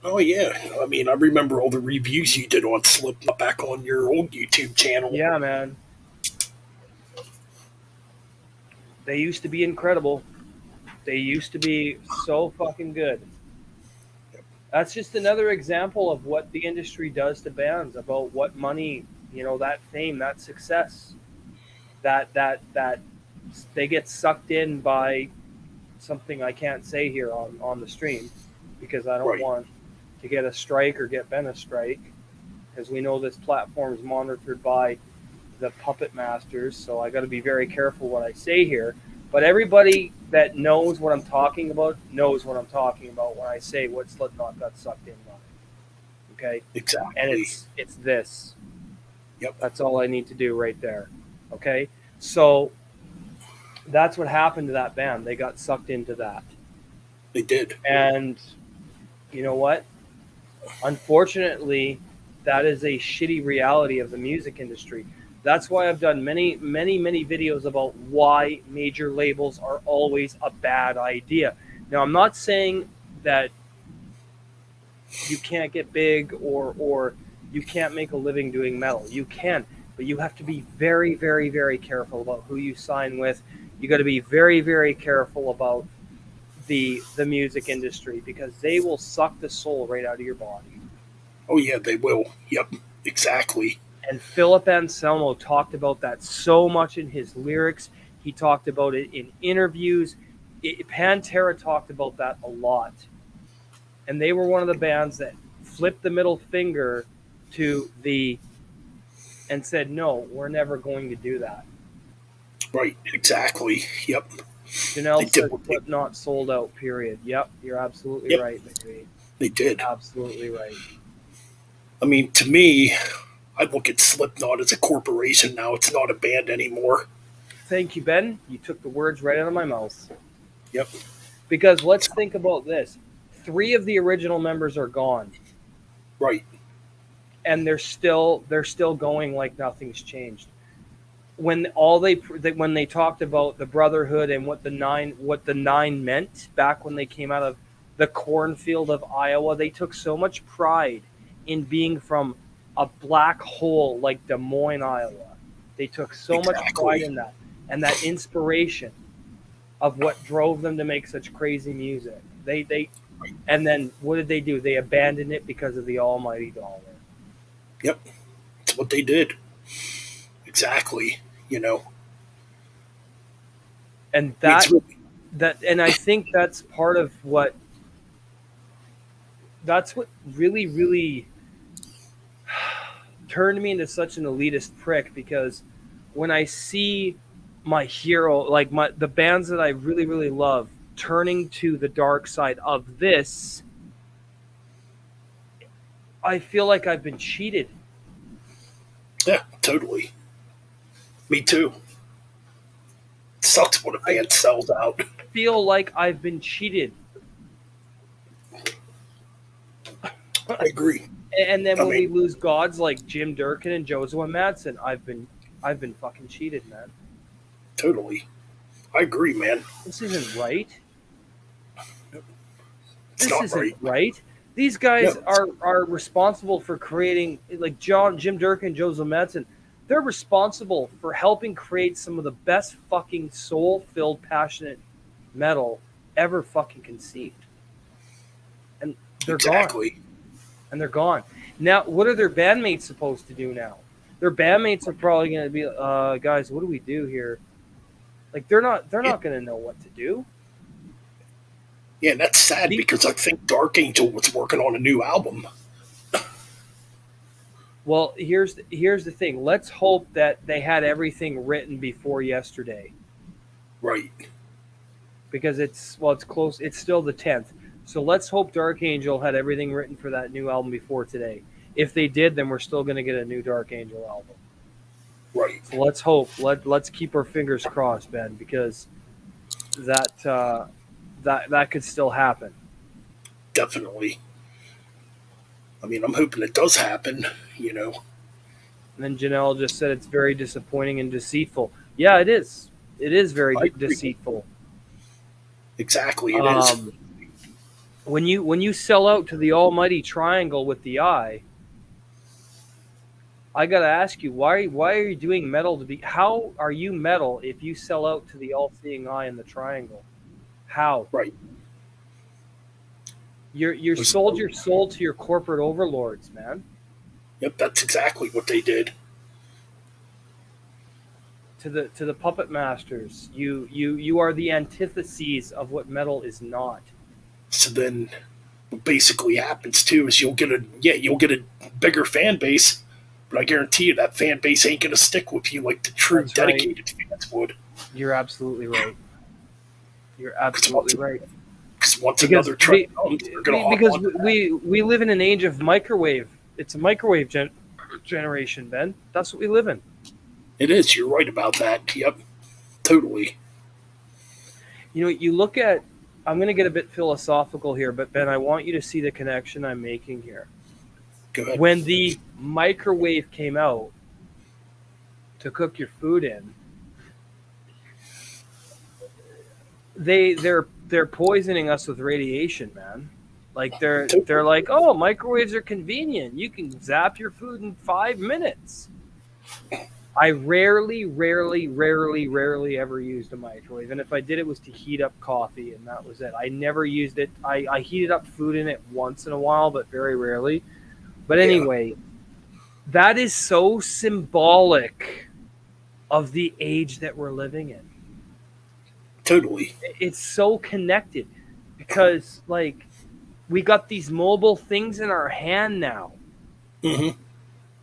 Oh yeah. I mean, I remember all the reviews you did on Slipknot back on your old YouTube channel. Yeah, man. They used to be incredible. They used to be so fucking good. That's just another example of what the industry does to bands, about what money, that fame, that success, that they get sucked in by something I can't say here on the stream because I don't Right. want to get a strike or get Ben a strike, because we know this platform is monitored by the puppet masters, so I got to be very careful what I say here. But everybody that knows what I'm talking about knows what I'm talking about when I say what Slipknot got sucked in on. Okay, and Exactly. it's this. Yep. That's all I need to do right there. Okay, so that's what happened to that band. They got sucked into that, They did. and you know what? Unfortunately, that is a shitty reality of the music industry. That's why I've done many videos about why major labels are always a bad idea. Now, I'm not saying that you can't get big or you can't make a living doing metal. You can, but you have to be very careful about who you sign with. You got to be very careful about the music industry because they will suck the soul right out of your body. Oh yeah, they will. Yep. Exactly. And Philip Anselmo talked about that so much in his lyrics. He talked about it in interviews. Pantera talked about that a lot. And they were one of the bands that flipped the middle finger to the and said, no, we're never going to do that. Right. Exactly. Yep. They Janelle did said what they. Slipknot sold out, period. Yep, you're absolutely Yep. right, baby. They did. Absolutely right. I mean, to me, I look at Slipknot as a corporation now. It's not a band anymore. Thank you, Ben. You took the words right out of my mouth. Yep. Because let's think about this. Three of the original members are gone. Right. And they're still going like nothing's changed. When they talked about the brotherhood and what the nine meant back when they came out of the cornfield of Iowa, they took so much pride in being from a black hole like Des Moines, Iowa. They took so much pride Exactly. in that and that inspiration of what drove them to make such crazy music. They Right. and then what did they do? They abandoned it because of the almighty dollar. Yep. That's what they did. Exactly. You know. And I mean, it's that really. that and I think that's what really turned me into such an elitist prick because when I see my hero, like the bands that I really love, turning to the dark side of this, I feel like I've been cheated. Yeah. Totally. Me too. It sucks when a I band sells out. feel like I've been cheated. I agree. And then I when we mean, lose gods like Jim Durkin and Josua Madsen, I've been fucking cheated, man. totally. I agree, man. This isn't right. It's This not isn't right. right. These No. guys are responsible for creating like Jim Durkin, Joseph Madsen. They're responsible for helping create some of the best fucking soul filled, passionate metal ever fucking conceived. And they're gone. Exactly. And they're gone. Now, what are their bandmates supposed to do now? Their bandmates are probably going to be, guys, what do we do here? Like they're Yeah. not going to know what to do. Yeah, and that's sad The- because I think Dark Angel was working on a new album. Well, here's the thing. Let's hope that they had everything written before yesterday Right. because it's close. It's still the 10th. So let's hope Dark Angel had everything written for that new album before today. If they did, then we're still going to get a new Dark Angel album. Right. So let's hope. Let's keep our fingers crossed, Ben, because that could still happen. Definitely. I mean, I'm hoping it does happen, you know. And then Janelle just said it's very disappointing and deceitful. Yeah, it is. It is very I agree. deceitful. Exactly, it is. Um, when you sell out to the almighty triangle with the eye, I gotta ask you why are you doing metal to be? How are you metal if you sell out to the all-seeing eye in the triangle? How Right. you There's sold no- your soul to your corporate overlords, man. Yep, that's exactly what they did. to the puppet masters. You are the antitheses of what metal is not. So then, what basically happens too is you'll get a bigger fan base, but I guarantee you that fan base ain't gonna stick with you like the true That's right. dedicated fans would. You're absolutely right. You're Because absolutely right. once Because another trend comes, they're gonna hop because on that. we live in an age of microwave. It's a microwave generation, Ben. That's what we live in. It is. You're right about that. Yep, totally. You know, you look at. I'm going to get a bit philosophical here, but Ben, I want you to see the connection I'm making here. Go ahead. When the microwave came out to cook your food in, they're poisoning us with radiation, man. Like they're like, oh, microwaves are convenient. You can zap your food in 5 minutes. I rarely ever used a microwave, and if I did, it was to heat up coffee, and that was it. I never used it. I heated up food in it once in a while, but very rarely. But Yeah, anyway, that is so symbolic of the age that we're living in. totally. It's so connected because, like, we got these mobile things in our hand now. Hmm.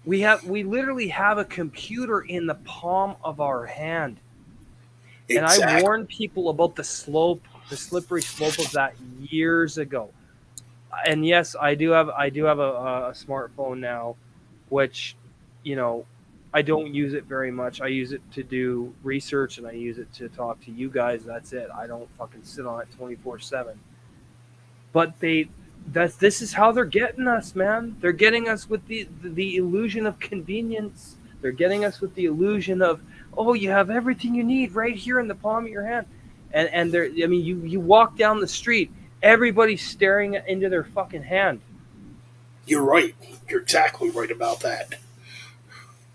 We literally have a computer in the palm of our hand. And I Exactly. warned people about the slippery slope of that years ago. And yes, I do have a smartphone now, which, you know, I don't use it very much. I use it to do research and I use it to talk to you guys. That's it. I don't fucking sit on it 24/7. But this is how they're getting us, man. They're getting us with the illusion of convenience. They're getting us with the illusion of, oh, you have everything you need right here in the palm of your hand. And they're, I mean, you walk down the street, everybody's staring into their fucking hand. You're right. You're exactly right about that.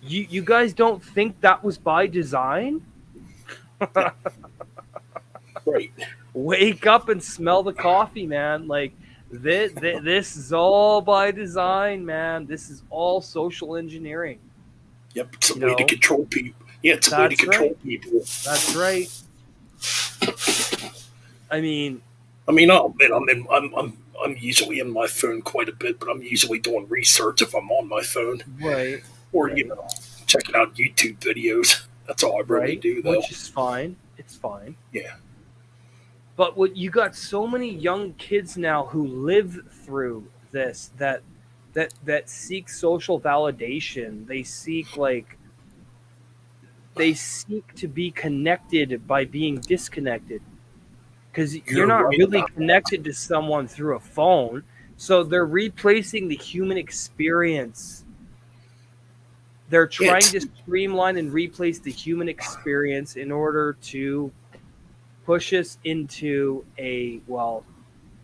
You guys don't think that was by design? No, right. Wake up and smell the coffee, man. Like this is all by design, man. This is all social engineering. Yep. It's a You way to know, control people. Yeah, it's a way to that's control right. people. That's right. I mean, I mean, I'll admit, I'm usually in my phone quite a bit, but I'm usually doing research if I'm on my phone, right, or right, checking out YouTube videos. That's all I really right. do, though. Which is fine. It's fine. Yeah. But what you got so many young kids now who live through this that seek social validation. They seek to be connected by being disconnected because you're You're not right really about that. connected to someone through a phone. So they're replacing the human experience. They're Yeah, trying to streamline and replace the human experience in order to push us into a, well,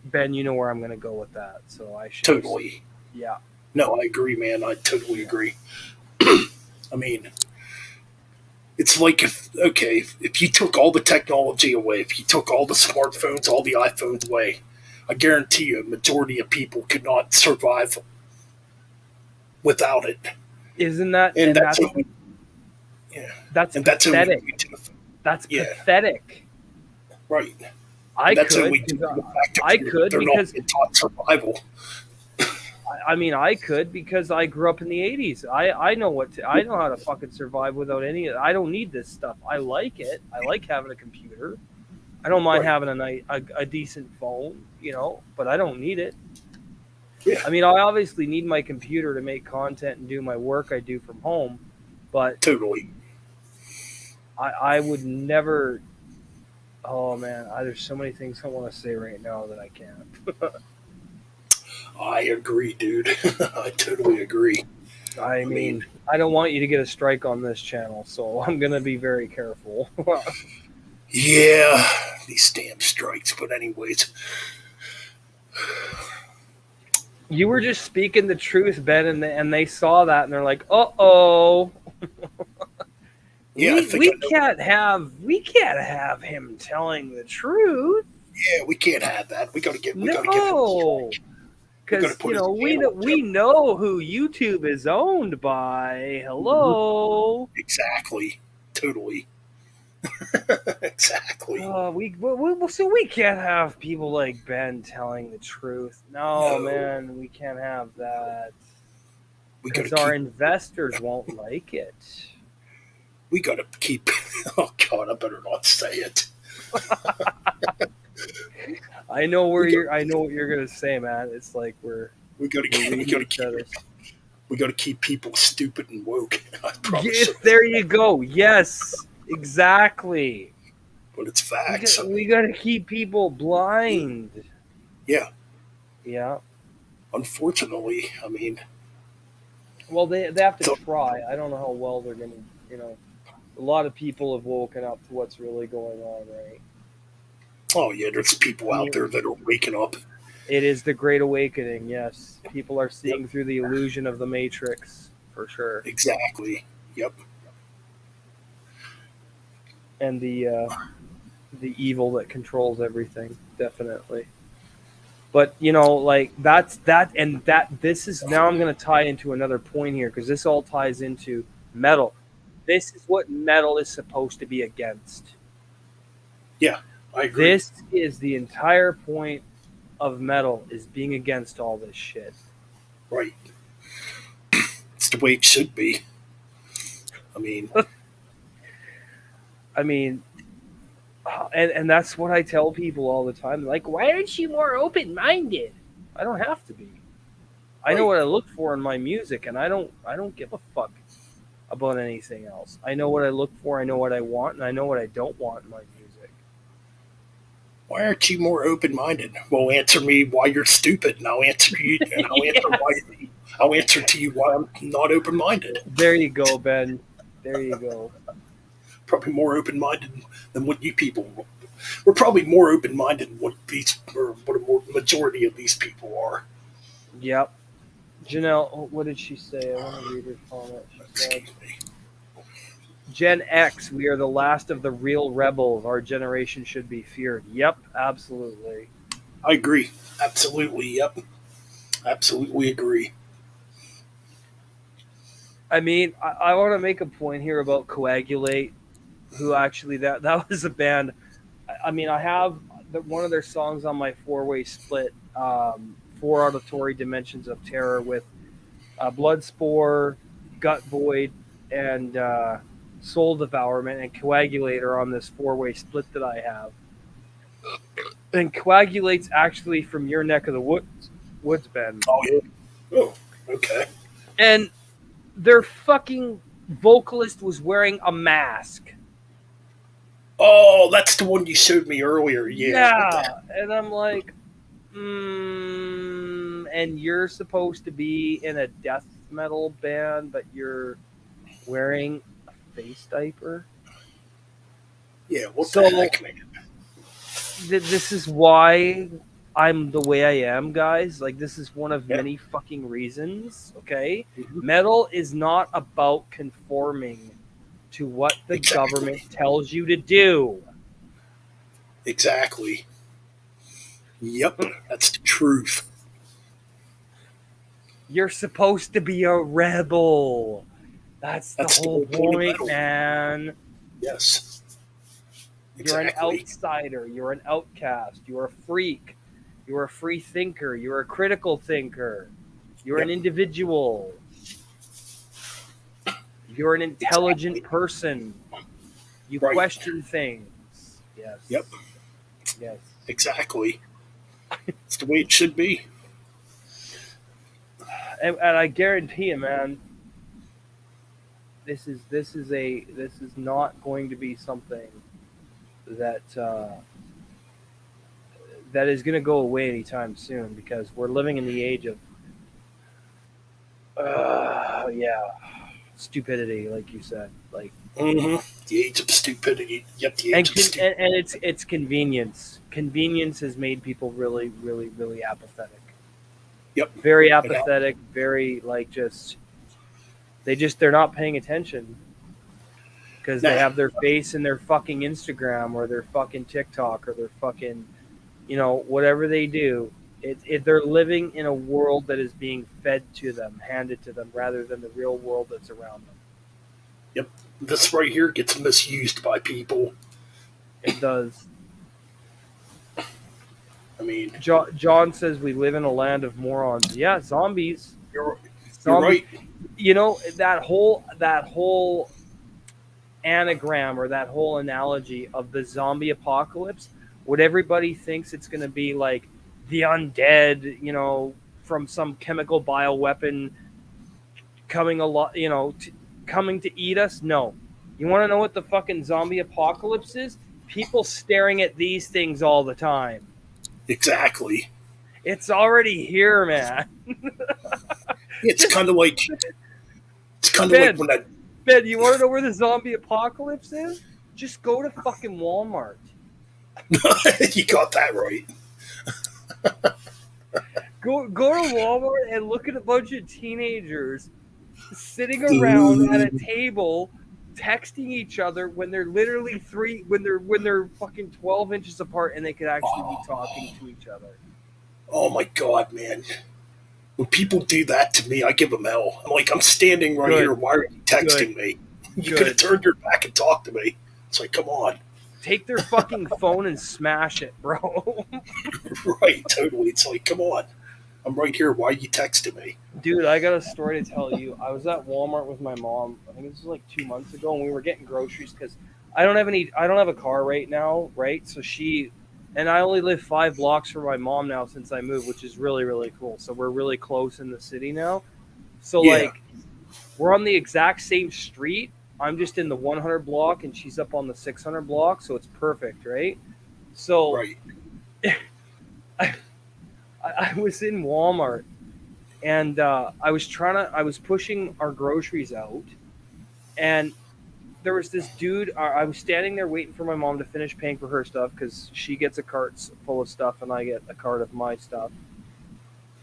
Ben, you know where I'm going to go with that. So I should just, totally. yeah, No, I agree, man. I totally yeah. agree. I mean, it's like if you took all the technology away, if you took all the smartphones, all the iPhones away, I guarantee you, a majority of people could not survive without it. Isn't that, And and that's only, yeah, that's and that's only pathetic. due to the That's yeah, pathetic. right. I And that's could, only due because to the fact I that could they're not because being taught survival. I mean, I could because I grew up in the '80s. I know I know how to fucking survive without any. I don't need this stuff. I like it. I like having a computer. I don't mind Right. having a decent phone, you know, but I don't need it. Yeah, I mean, I obviously need my computer to make content and do my work I do from home, but totally. I would never. Oh man, there's so many things I want to say right now that I can't. I agree, dude. I totally agree. I I mean, mean, I don't want you to get a strike on this channel, so I'm gonna be very careful. yeah, these damn strikes. But anyways, You were just speaking the truth, Ben, and they saw that and they're like, "Uh oh, yeah, I think I know. we can't have him telling the truth." Yeah, we can't have that. We got to give him a No, strike. We got to because put his we know who YouTube is owned by. Mhm. Hello, Exactly. totally. Exactly. So we can't have people like Ben telling the truth. No, No, man, we can't have that we got to because our keep. investors won't like it. We got to keep. Oh God, I better not say it. We got. I know what you're gonna say, man. It's like We got we're to. We reading got to each keep. other's. We got to keep people stupid and woke. I probably Yes, shouldn't have there said you that, go. Yes, exactly. but it's facts. I We mean, got to keep people blind. yeah. Yeah. Unfortunately, I mean, Well, they have to so, try. I don't know how well they're gonna. You know, a lot of people have woken up to what's really going on, right? oh yeah, there's people I out mean, there that are waking up. it is the Great Awakening. Yes, people are Yep, seeing through the illusion of the Matrix for sure, exactly. Yep. and the evil that controls everything. Definitely. But you know, like that's that, and that this is now. I'm going to tie into another point here because this all ties into metal. This is what metal is supposed to be against. Yeah, I agree. This is the entire point of metal is being against all this shit. Right. It's the way it should be. I mean, I mean, and that's what I tell people all the time. Like, why aren't you more open minded? I don't have to be. I know right. what I look for in my music, and I don't give a fuck about anything else. I know what I look for. I know what I want, and I know what I don't want in my music. Why aren't you more open minded? Well, answer me why you're stupid, and I'll answer you, and I'll answer why. Yes. I'll answer to you why I'm not open minded. There you go, Ben. There you go. Probably more open minded than what you people. We're probably more open minded than what these, or what a more majority of these people are. Yep. Janelle, what did she say? I want to read her comment. She said, Excuse me. Gen X, we are the last of the real rebels. Our generation should be feared. Yep, absolutely. I agree. Absolutely. Yep. Absolutely agree. I mean, I want to make a point here about Coagulate, who actually, that was a band. I mean, I have one of their songs on my four-way split, Four Auditory Dimensions of Terror, with Bloodspore, Gut Void, and Soul Devourment and Coagulator on this four-way split that I have. And Coagulate's actually from your neck of the woods, Ben. Oh yeah. Oh, okay. And their fucking vocalist was wearing a mask. Oh, that's the one you showed me earlier. Yeah. What the Yeah. And I'm like, and you're supposed to be in a death metal band, but you're wearing a face diaper? Yeah. What the So heck, man? this is why I'm the way I am, guys. Like, this is one of Yeah. many fucking reasons, okay? Hmm. Metal is not about conforming to what the government Exactly. tells you to do. Exactly. Yep. That's the truth. You're supposed to be a rebel. That's the That's the whole whole point of point, metal. man. Yes. You're an Exactly. outsider. You're an outcast. You're a freak. You're a free thinker. You're a critical thinker. You're an Yep. individual. You're an intelligent Exactly. person. You Right. question things. Yep. Yes. Yes. Exactly. It's the way it should be. And I guarantee you, man, this is not going to be something that that is going to go away anytime soon because we're living in the age of yeah, stupidity, like you said, like Hmm. The age of stupidity. Yep. The age of stupidity. and it's convenience. Convenience has made people really, really, really apathetic. Yep. Very And now, apathetic. Very like they're not paying attention because they nah. have their face in their fucking Instagram or their fucking TikTok or their fucking whatever they do. They're living in a world that is being fed to them, handed to them, rather than the real world that's around them. Yep. This right here gets misused by people. It does. I mean, John says we live in a land of morons. Yeah, zombies. you're you're Zombies. right. You know, that whole anagram or that whole analogy of the zombie apocalypse, what everybody thinks it's going to be like the undead, from some chemical bioweapon coming a lot, coming to eat us. No, you want to know what the fucking zombie apocalypse is? People staring at these things all the time. Exactly. It's already here, man. It's Just kind of like it's kind of like Ben, when that Ben, you want to know where the zombie apocalypse is? Just go to fucking Walmart. you got that right. Go to Walmart and look at a bunch of teenagers sitting around at a Ooh, table texting each other when they're literally when they're fucking 12 inches apart and they could actually be talking to each other. oh my god, man! When people do that to me, I give them hell. I'm like, I'm standing right here. Good, Why are you good, texting me? You could have good. turned your back and talked to me. It's like, come on, Take their fucking phone and smash it, bro. right? Totally. It's like, come on, I'm right here. Why are you texting me? Dude, I got a story to tell you. I was at Walmart with my mom. I think this was like 2 months ago, and we were getting groceries because I don't have a car right now, right? So and I only live 5 blocks from my mom now since I moved, which is really really cool. So we're really close in the city now. So Yeah, like we're on the exact same street. I'm just in the 100 block, and she's up on the 600 block, so it's perfect, right? So right. I, I was in Walmart and I was pushing our groceries out, and there was this dude. I was standing there waiting for my mom to finish paying for her stuff because she gets a cart full of stuff and I get a cart of my stuff.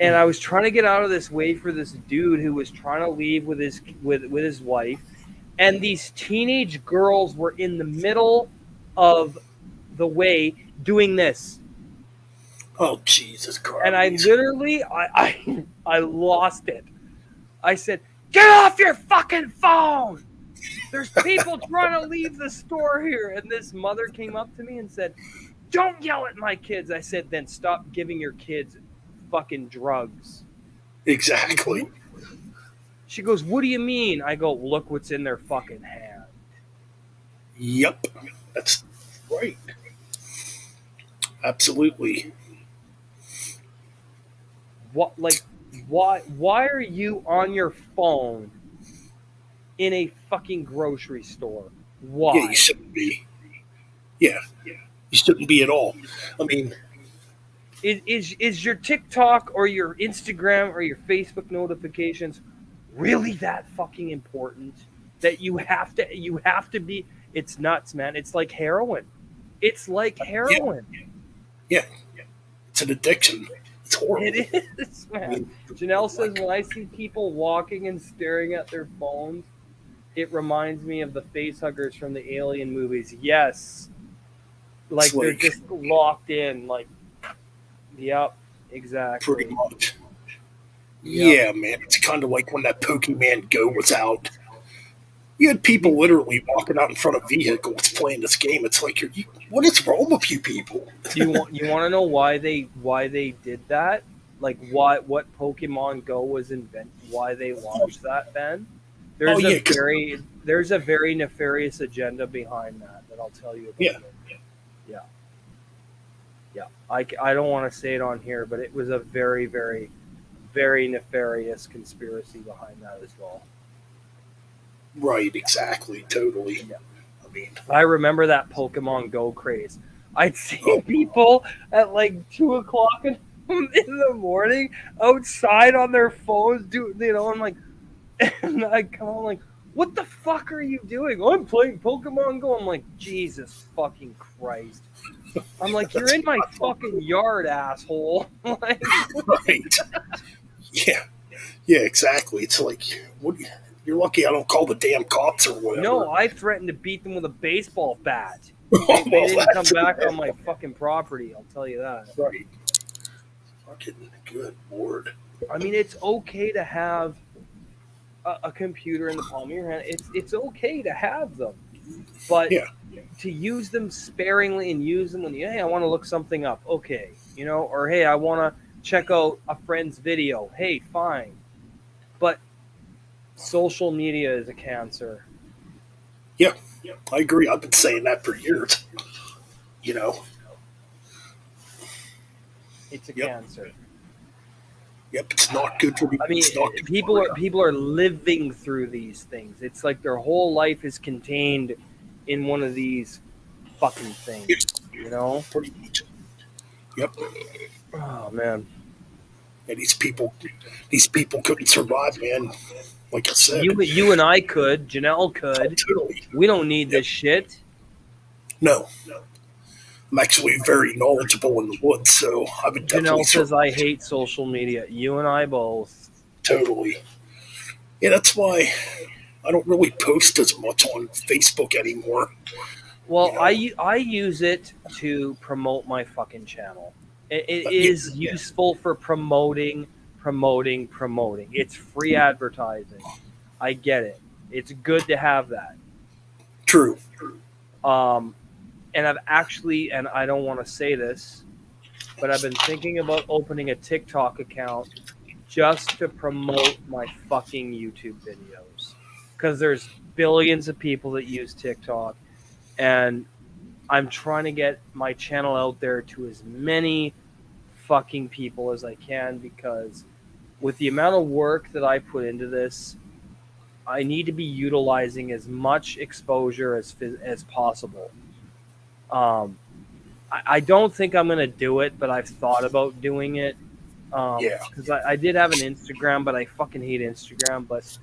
And I was trying to get out of this way for this dude who was trying to leave with his wife, and these teenage girls were in the middle of the way doing this. Oh Jesus And I Christ! literally I lost it. I said, "Get off your fucking phone! There's people trying to leave the store here." And this mother came up to me and said, "Don't yell at my kids." I said, "Then stop giving your kids fucking drugs." She goes, Exactly. she goes, "What do you mean?" I go, "Look what's in their fucking hand." Yep. That's right. Absolutely. What, like, why are you on your phone in a fucking grocery store? Yeah, you Why? shouldn't be. Yeah, you shouldn't be at all. I mean, Is your TikTok or your Instagram or your Facebook notifications really that fucking important that you have to be? It's nuts, man. It's like heroin. It's like yeah, heroin. yeah. It's an addiction. It's horrible. It is, I man. mean, Janelle says like, when I see people walking and staring at their phones, it reminds me of the face huggers from the Alien movies. Yes, it's like they're like just locked in. Like, yep, pretty exactly. much. Yep. Yeah, man. It's kind of like when that Pokemon Go was out. You had Me people literally walking out in front of vehicles playing this game. It's like, what is wrong with you people? Do you want to know why they did that? Like what Pokemon Go was invented? Why they launched that, Ben? Oh There's a yeah, because very there's a very nefarious agenda behind that I'll tell you about yeah, later. Yeah, yeah. I don't want to say it on here, but it was a very very very nefarious conspiracy behind that as well. right, Yeah, exactly, totally. yeah. I mean, I remember that Pokemon Go craze. I'd see oh, people at like 2 o'clock in the morning outside on their phones. I'm like, and I come on like, what the fuck are you doing? Oh, I'm playing Pokemon Go. I'm like, Jesus fucking Christ. I'm like, you're that's in what my I'm talking fucking yard, asshole. Like, about. Right. Yeah, yeah, exactly. It's like, what? You're lucky I don't call the damn cops or no, whatever. I threatened to beat them with a baseball bat if Oh, they well, didn't come that's back on my bad. fucking property. I'll tell you that. Right. Fucking good lord. I mean, it's okay to have a computer in the palm of your hand. It's okay to have them, but Yeah. to use them sparingly and use them when hey, I want to look something up, okay, or hey, I want to check out a friend's video, hey, fine. But social media is a cancer. Yeah. I agree. I've been saying that for years. You know. It's a Yep. cancer. Yep. It's not good for the. I mean, It's not good people for are you. people are living through these things. It's like their whole life is contained in one of these fucking Yeah, things, you know? pretty much. Yep. Oh man. And these people couldn't survive, man. Like I said. You and I could, Janelle Oh, could. totally. We don't need Yep. this shit. No. I'm actually very knowledgeable in the woods, so I would definitely Janelle says I survive. hate social media. You and I both. Totally. Yeah, that's why I don't really post as much on Facebook anymore. You Well, know. I use it to promote my fucking channel. It Yeah. is useful for promoting. It's free advertising. I get it. It's good to have that. True. Um, and I've actually, and I don't want to say this, but I've been thinking about opening a TikTok account just to promote my fucking YouTube videos. Because there's billions of people that use TikTok, and I'm trying to get my channel out there to as many fucking people as I can, because with the amount of work that I put into this, I need to be utilizing as much exposure as possible. Um, I don't think I'm gonna do it, but I've thought about doing it. Yeah. Because I did have an Instagram, but I fucking hate Instagram. But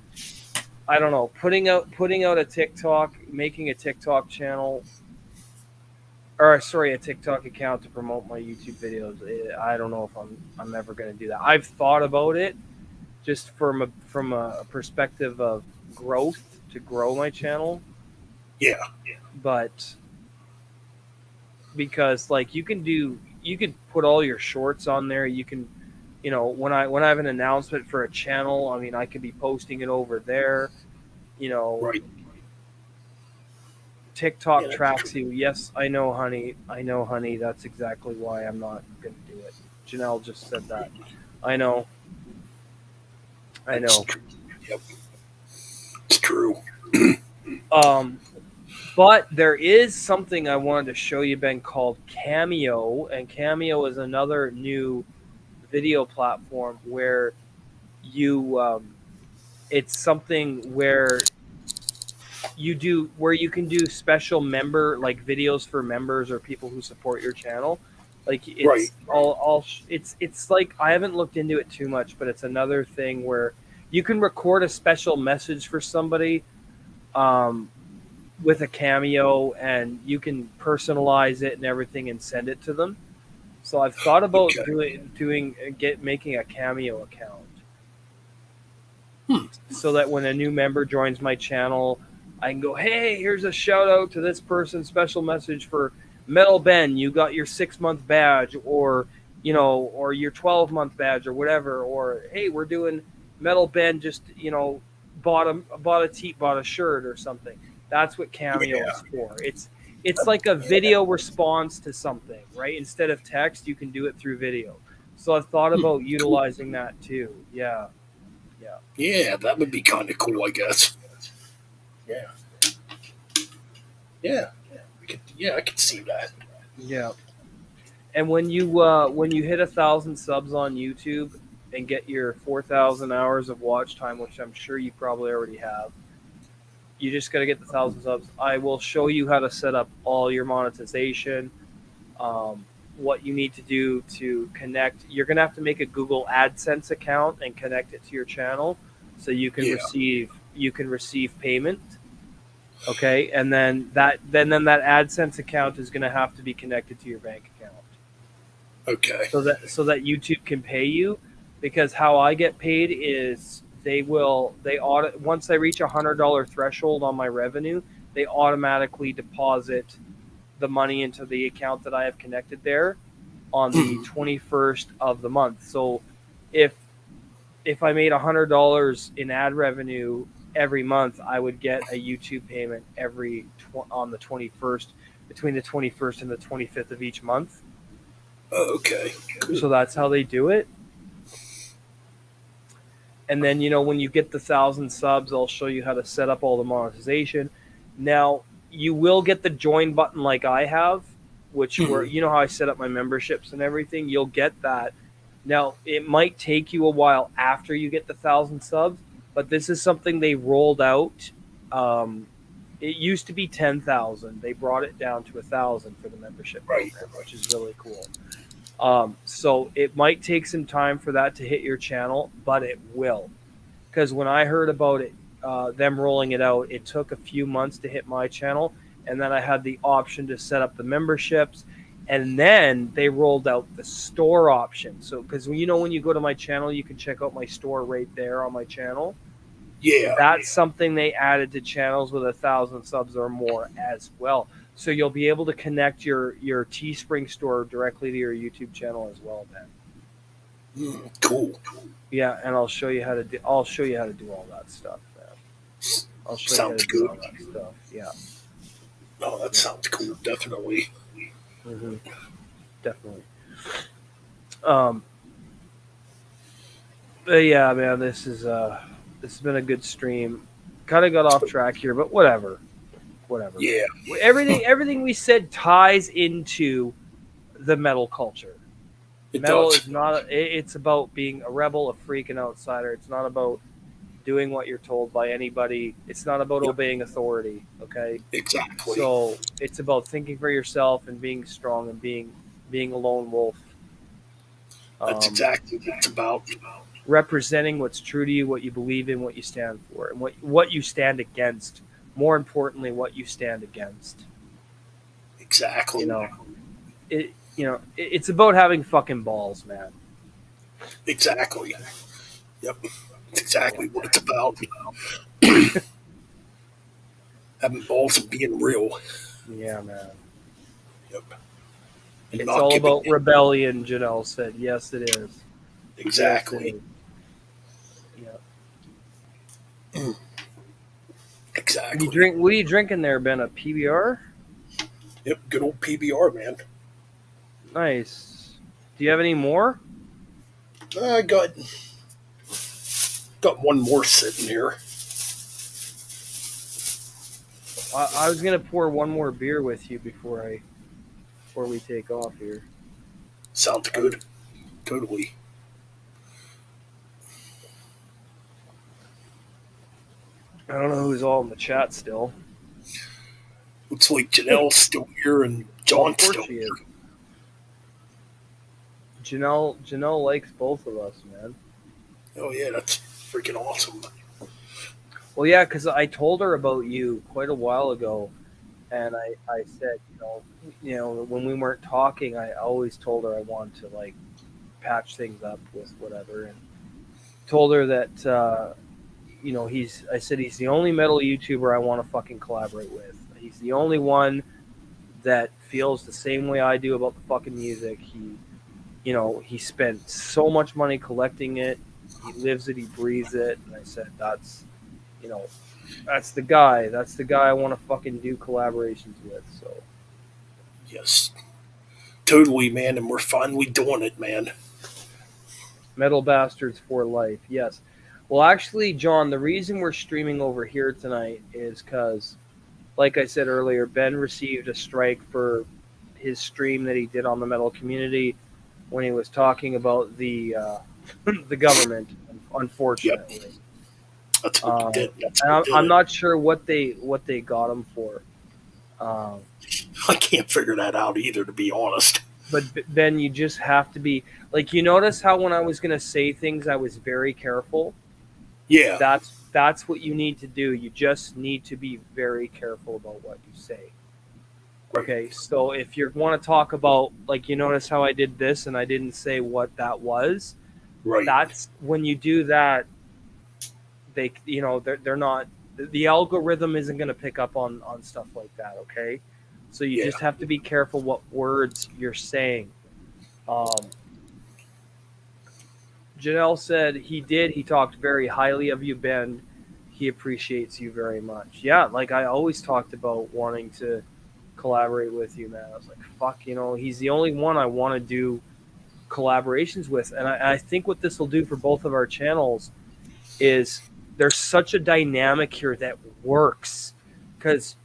I don't know, putting out a TikTok, making a TikTok channel, or sorry, a TikTok account to promote my YouTube videos. I don't know if I'm ever gonna do that. I've thought about it just from a perspective of growth, to grow my channel, Yeah. but because like you could put all your shorts on there. You can, when I have an announcement for a channel, I mean, I could be posting it over there. You know, Right. Yeah, TikTok that's tracks true. you. Yes, I know, honey. I know, honey. That's exactly why I'm not going to do it. Janelle just said that. I know. I That's know. true. Yep. It's true. Um, but there is something I wanted to show you, Ben, called Cameo, and Cameo is another new video platform where you it's something where you can do special member, like videos for members or people who support your channel. Like Right. it's like, I haven't looked into it too much, but it's another thing where you can record a special message for somebody, um, with a Cameo, and you can personalize it and everything and send it to them. So I've thought about Okay. doing get making a Cameo account, Hmm. so that when a new member joins my channel, I can go, hey, here's a shout out to this person, special message for Metal Ben. You got your 6 month badge, or or your 12 month badge, or whatever. Or hey, we're doing Metal Ben just bought a shirt or something. That's what Cameo Yeah. is for. It's like a video response to something, right? Instead of text, you can do it through video. So I've thought Hmm. about Cool. utilizing that too. Yeah, yeah. Yeah, that would be kind of cool, I guess. Yeah. Yeah. Yeah, I could see that. Yeah. And when you hit 1,000 subs on YouTube and get your 4,000 hours of watch time, which I'm sure you probably already have, you just got to get the 1,000 subs. I will show you how to set up all your monetization. What you need to do to connect. You're gonna have to make a Google AdSense account and connect it to your channel, so Yeah. you can receive payment. Okay, and then that AdSense account is gonna have to be connected to your bank account, Okay. so that YouTube can pay you. Because how I get paid is they audit once I reach $100 threshold on my revenue, they automatically deposit the money into the account that I have connected there on the Hmm. 21st of the month. So if if I made $100 in ad revenue every month, I would get a YouTube payment on the 21st, between the 21st and the 25th of each month. Oh, okay. Cool. So that's how they do it. And then, when you get the 1,000 subs, I'll show you how to set up all the monetization. Now, you will get the join button like I have, which where how I set up my memberships and everything. You'll get that. Now, it might take you a while after you get the 1,000 subs, but this is something they rolled out. It used to be 10,000. They brought it down to 1,000 for the membership Right. program, which is really cool. So it might take some time for that to hit your channel, but it will. Because when I heard about it, them rolling it out, it took a few months to hit my channel, and then I had the option to set up the memberships, and then they rolled out the store option. So, because when you go to my channel, you can check out my store right there on my channel. Yeah. That's something they added to channels with 1,000 subs or more as well. So you'll be able to connect your Teespring store directly to your YouTube channel as well, man. Cool. Yeah, and I'll show you how to do all that stuff, man. I'll show you how to do all that stuff. Yeah. Oh, that sounds cool. Definitely. Mm-hmm. Definitely. But yeah, man, this has been a good stream. Kind of got off track here, but whatever. Yeah. Everything we said ties into the metal culture. Metal is not. It's about being a rebel, a freak, an outsider. It's not about doing what you're told by anybody. It's not about obeying authority. Okay. Exactly. So it's about thinking for yourself and being strong and being a lone wolf. That's exactly what it's about. Representing what's true to you, what you believe in, what you stand for, and what you stand against. More importantly, what you stand against. Exactly. It's about having fucking balls, man. Exactly. Yep. That's exactly what it's about. Having balls and being real. Yeah, man. Yep. It's all about rebellion, Janelle said. Yes, it is. Exactly. Yes, it is. Yeah. Exactly. What are you drinking there, Ben? A PBR? Yep, good old PBR, man. Nice. Do you have any more? I got one more sitting here. I was gonna pour one more beer with you before we take off here. Sounds good. Totally. I don't know who's all in the chat still. Looks like Janelle's still here and John's still here. Janelle likes both of us, man. Oh yeah, that's freaking awesome. Well, yeah, because I told her about you quite a while ago, and I said, when we weren't talking, I always told her I wanted to like patch things up with whatever, and told her that I said he's the only metal YouTuber I want to fucking collaborate with. He's the only one that feels the same way I do about the fucking music. He spent so much money collecting it. He lives it. He breathes it. And I said, that's the guy. That's the guy I want to fucking do collaborations with. So. Yes. Totally, man. And we're finally doing it, man. Metal Bastards for life. Yes. Well, actually, John, the reason we're streaming over here tonight is because, like I said earlier, Ben received a strike for his stream that he did on the metal community when he was talking about the the government, unfortunately. Yep. That's what they did. I'm not sure what they got him for. I can't figure that out either, to be honest. But Ben, you just have to be like, you notice how when I was going to say things, I was very careful. Yeah. That's what you need to do. You just need to be very careful about what you say. Right. Okay, so if you want to talk about, like, you notice how I did this and I didn't say what that was. Right. That's when you do that. They're not. The algorithm isn't going to pick up on stuff like that. Okay, so you just have to be careful what words you're saying. Janelle said he did. He talked very highly of you, Ben. He appreciates you very much. Yeah, like I always talked about wanting to collaborate with you, man. I was like, fuck, he's the only one I want to do collaborations with. And I think what this will do for both of our channels is there's such a dynamic here that works. Because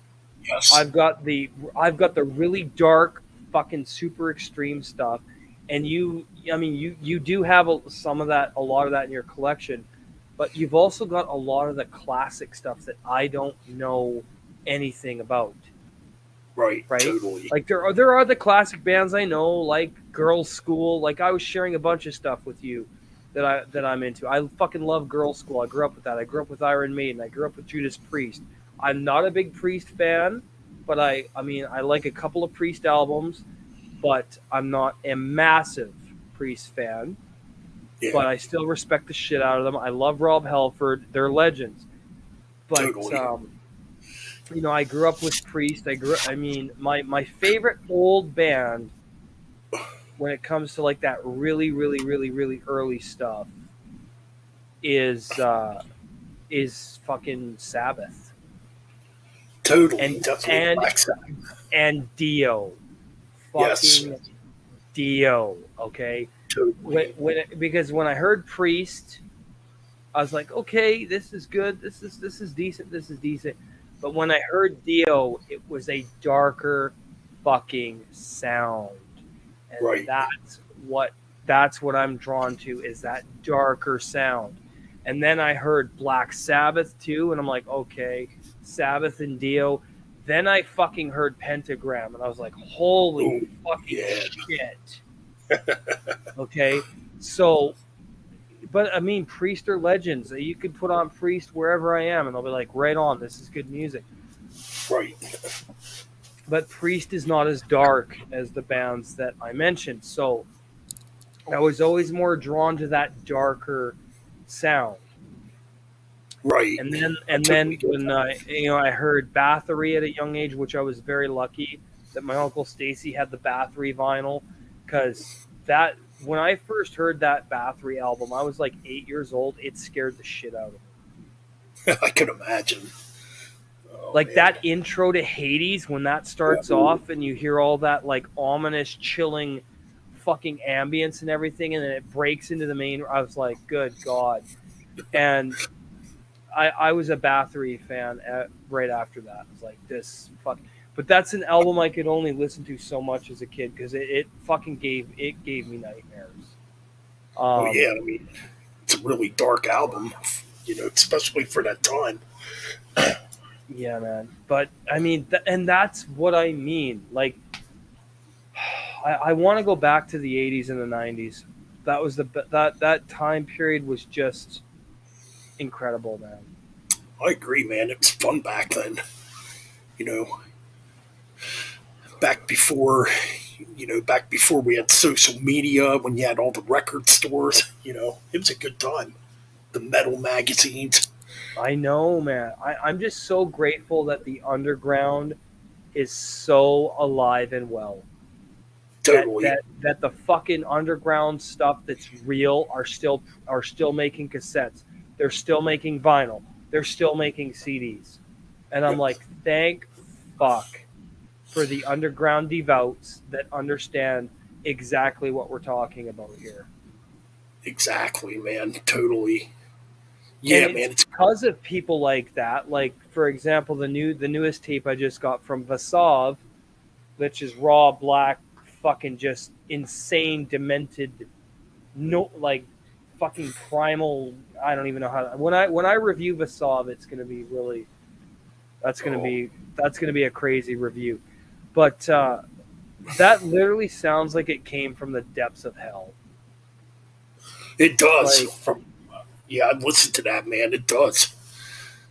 Yes. I've got the really dark, fucking super extreme stuff, and you do have some of that, a lot of that in your collection, but you've also got a lot of the classic stuff that I don't know anything about, Right. right? Totally. Like there are the classic bands I know, like Girls School. Like I was sharing a bunch of stuff with you that I'm into. I fucking love Girls School. I grew up with that. I grew up with Iron Maiden. I grew up with Judas Priest. I'm not a big Priest fan, but I mean I like a couple of Priest albums, but I'm not a massive Priest fan. Yeah. But I still respect the shit out of them. I love Rob Halford. They're legends. But Totally. I grew up with Priest. I mean, my favorite old band when it comes to like that really, really, really, really early stuff is is fucking Sabbath Totally. and Definitely and Black Sabbath. and Dio, Yes. fucking Dio. Okay, Totally. because when I heard Priest, I was like, okay, this is good. This is decent. This is decent. But when I heard Dio, it was a darker fucking sound, and Right. that's what I'm drawn to is that darker sound. And then I heard Black Sabbath too, and I'm like, okay, Sabbath and Dio. Then I fucking heard Pentagram, and I was like, holy Oh, fucking yeah. shit. Okay, so but I mean, Priest are legends. You could put on Priest wherever I am, and they'll be like, right on, this is good music. Right. But Priest is not as dark as the bands that I mentioned. So I was always more drawn to that darker sound. Right. And then I and totally then get when that. I heard Bathory at a young age, which I was very lucky that my uncle Stacy had the Bathory vinyl, because that when I first heard that Bathory album, I was like 8 years old. It scared the shit out of me. I can imagine. Oh Like man. that intro to Hades when that starts off and you hear all that like ominous, chilling, fucking ambience and everything, and then it breaks into the main. I was like, good god! And I was a Bathory fan right after that. I was like, this fuck. But that's an album I could only listen to so much as a kid because it fucking gave me nightmares. Oh Um, yeah. I mean, it's a really dark album. Especially for that time. yeah, man. But I mean, and that's what I mean. Like, I want to go back to the '80s and the '90s. That was that time period was just incredible, man. I agree, man. It was fun back then. You know, back before, back before we had social media, when you had all the record stores. It was a good time. The metal magazines. I know, man. I'm just so grateful that the underground is so alive and well. That Totally. that that the fucking underground stuff that's real are still making cassettes. They're still making vinyl. They're still making CDs. And I'm Yep. like, thank fuck for the underground devoutes that understand exactly what we're talking about here. Exactly, man. Totally. And Yeah, it's man. It's because of people like that. Like, for example, the newest tape I just got from Vasov, which is raw black, fucking just insane, demented, no, like fucking primal. I don't even know how. When I review Vasov, it's gonna be really that's gonna oh, be that's gonna be a crazy review. But that literally sounds like it came from the depths of hell. it does. Like, From Yeah, I listened to that, man. It does.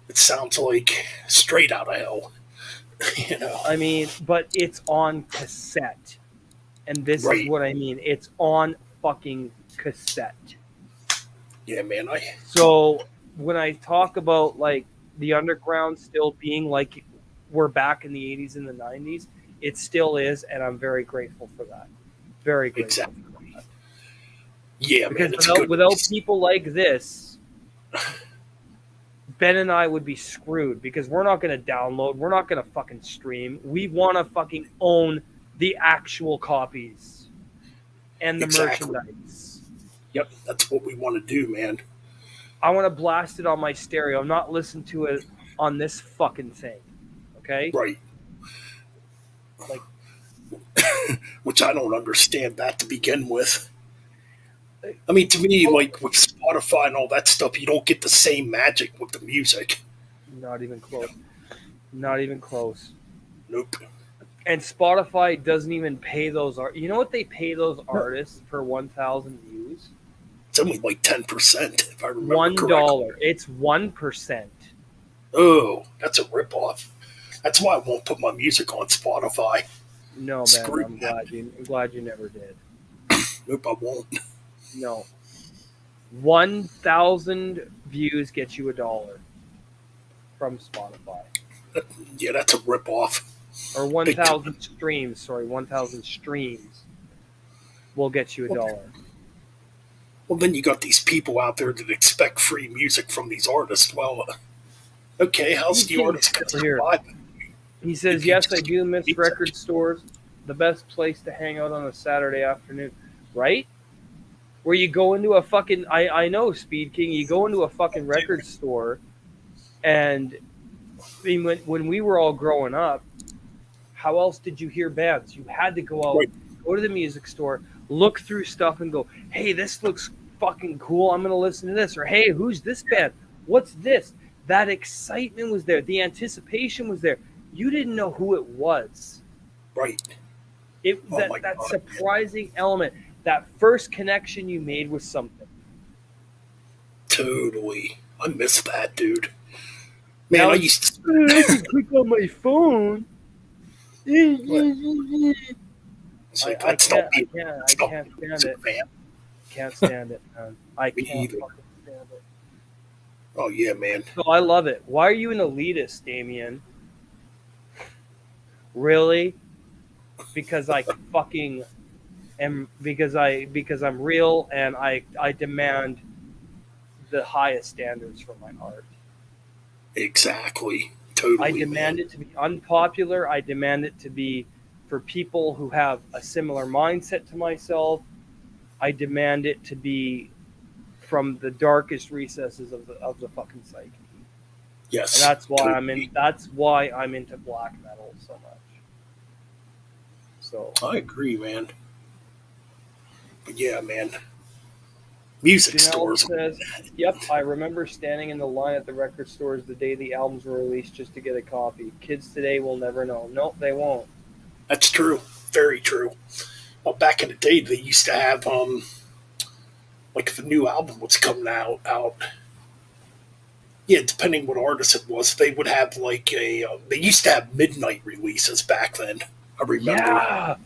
It sounds like straight out of hell. you know. I mean, but it's on cassette, and this is Right. what I mean. It's on fucking cassette. Yeah, man. I So when I talk about like the underground still being like we're back in the '80s and the '90s, it still is, and I'm very grateful for that. Very grateful exactly. for that. Yeah, Because man, it's a good without piece. people like this, Ben and I would be screwed because we're not going to download, we're not going to fucking stream. We want to fucking own the actual copies and the Exactly. merchandise. Yep, that's what we want to do, man. I want to blast it on my stereo. I'm not listening to it on this fucking thing. Okay? Right. Like, Which I don't understand that to begin with. I mean, to me, oh, like with Spotify and all that stuff, you don't get the same magic with the music. not even close. Not even close. Nope. And Spotify doesn't even pay those art. You know what they pay those No. artists for 1,000 views? It's only like 10%, if I remember correctly. $1. It's 1%. Oh, that's a ripoff. That's why I won't put my music on Spotify. No, Ben. Screw I'm that. glad you. I'm glad you never did. Nope, I won't. No. 1,000 views gets you $1 from Spotify, Yeah, that's a ripoff. or Big time. 1,000 streams. Sorry, 1,000 streams will get you $1. Well, then you got these people out there that expect free music from these artists. Well, okay, how's the artist going to Here, survive? he says, If you yes, I just do miss music. record stores. The best place to hang out on a Saturday afternoon, right? Where you go into a fucking, I know, Speed King, you go into a fucking record store, and I mean, when we were all growing up, how else did you hear bands? You had to go out, Right, go to the music store, look through stuff, and go, hey, this looks fucking cool. I'm going to listen to this. Or, hey, who's this band? What's this? That excitement was there. The anticipation was there. You didn't know who it was. right. It Oh my that God, man. surprising element, that first connection you made with something. Totally. I miss that, dude. Man, Now I it's, used to. I can click on my phone. What? It's like, I that's not can't, I being, can't, I that's not can't being a stand music it. fan. Can't stand it, man. I Me can't either. fucking stand it. Oh, yeah, man. So I love it. Why are you an elitist, Damien? Really? Because I fucking am. Because I'm real and I demand the highest standards for my art. Exactly. I Totally, man. demand it to be unpopular. I demand it to be for people who have a similar mindset to myself. I demand it to be from the darkest recesses of the fucking psyche. And Yes, that's why totally. I'm into black metal so much. So I agree, man. But yeah, man. Music Janelle stores. says, "Yep, I remember standing in the line at the record stores the day the albums were released just to get a copy. Kids today will never know. Nope, they won't. That's true. Very true. Well, back in the day, they used to have, like if a new album was coming out, yeah, depending what artist it was, they would have like they used to have midnight releases back then. I remember. Yeah,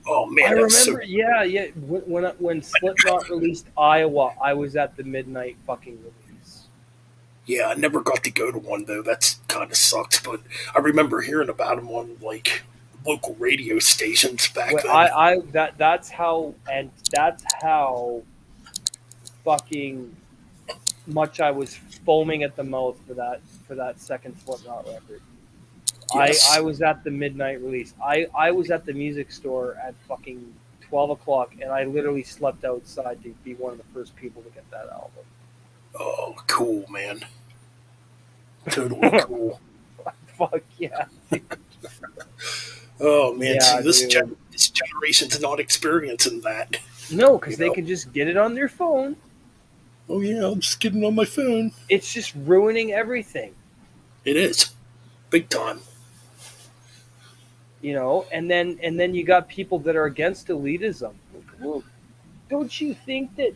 Oh I man, that was so. remember. Yeah, yeah. When Slipknot released Iowa, I was at the midnight fucking release. Yeah, I never got to go to one though. That's kind of sucks. But I remember hearing about them on like local radio stations back Well, then. that's how fucking much I was foaming at the mouth for that second Slipknot record. I Yes. was at the midnight release. I was at the music store at fucking 12 o'clock, and I literally slept outside to be one of the first people to get that Oh, cool, man. Totally album. cool. Fuck yeah, Oh man, see yeah, dude. this generation's not experiencing that. No, You because they know. can just get it on their phone. Oh yeah, I'm just getting on my phone. It's just ruining everything, It is big time. And then you got people that are against elitism. Well, don't you think that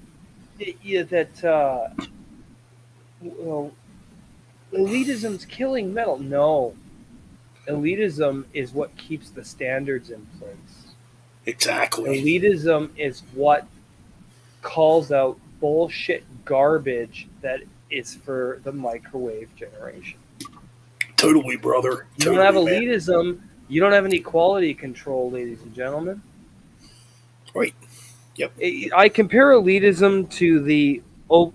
well, elitism's killing metal? No, elitism is what keeps the standards in place. Exactly. Elitism is what calls out bullshit garbage that is for the microwave generation. Totally, brother. You don't have Totally, man. elitism, you don't have any quality control, ladies and gentlemen. Right. Yep. I compare elitism to the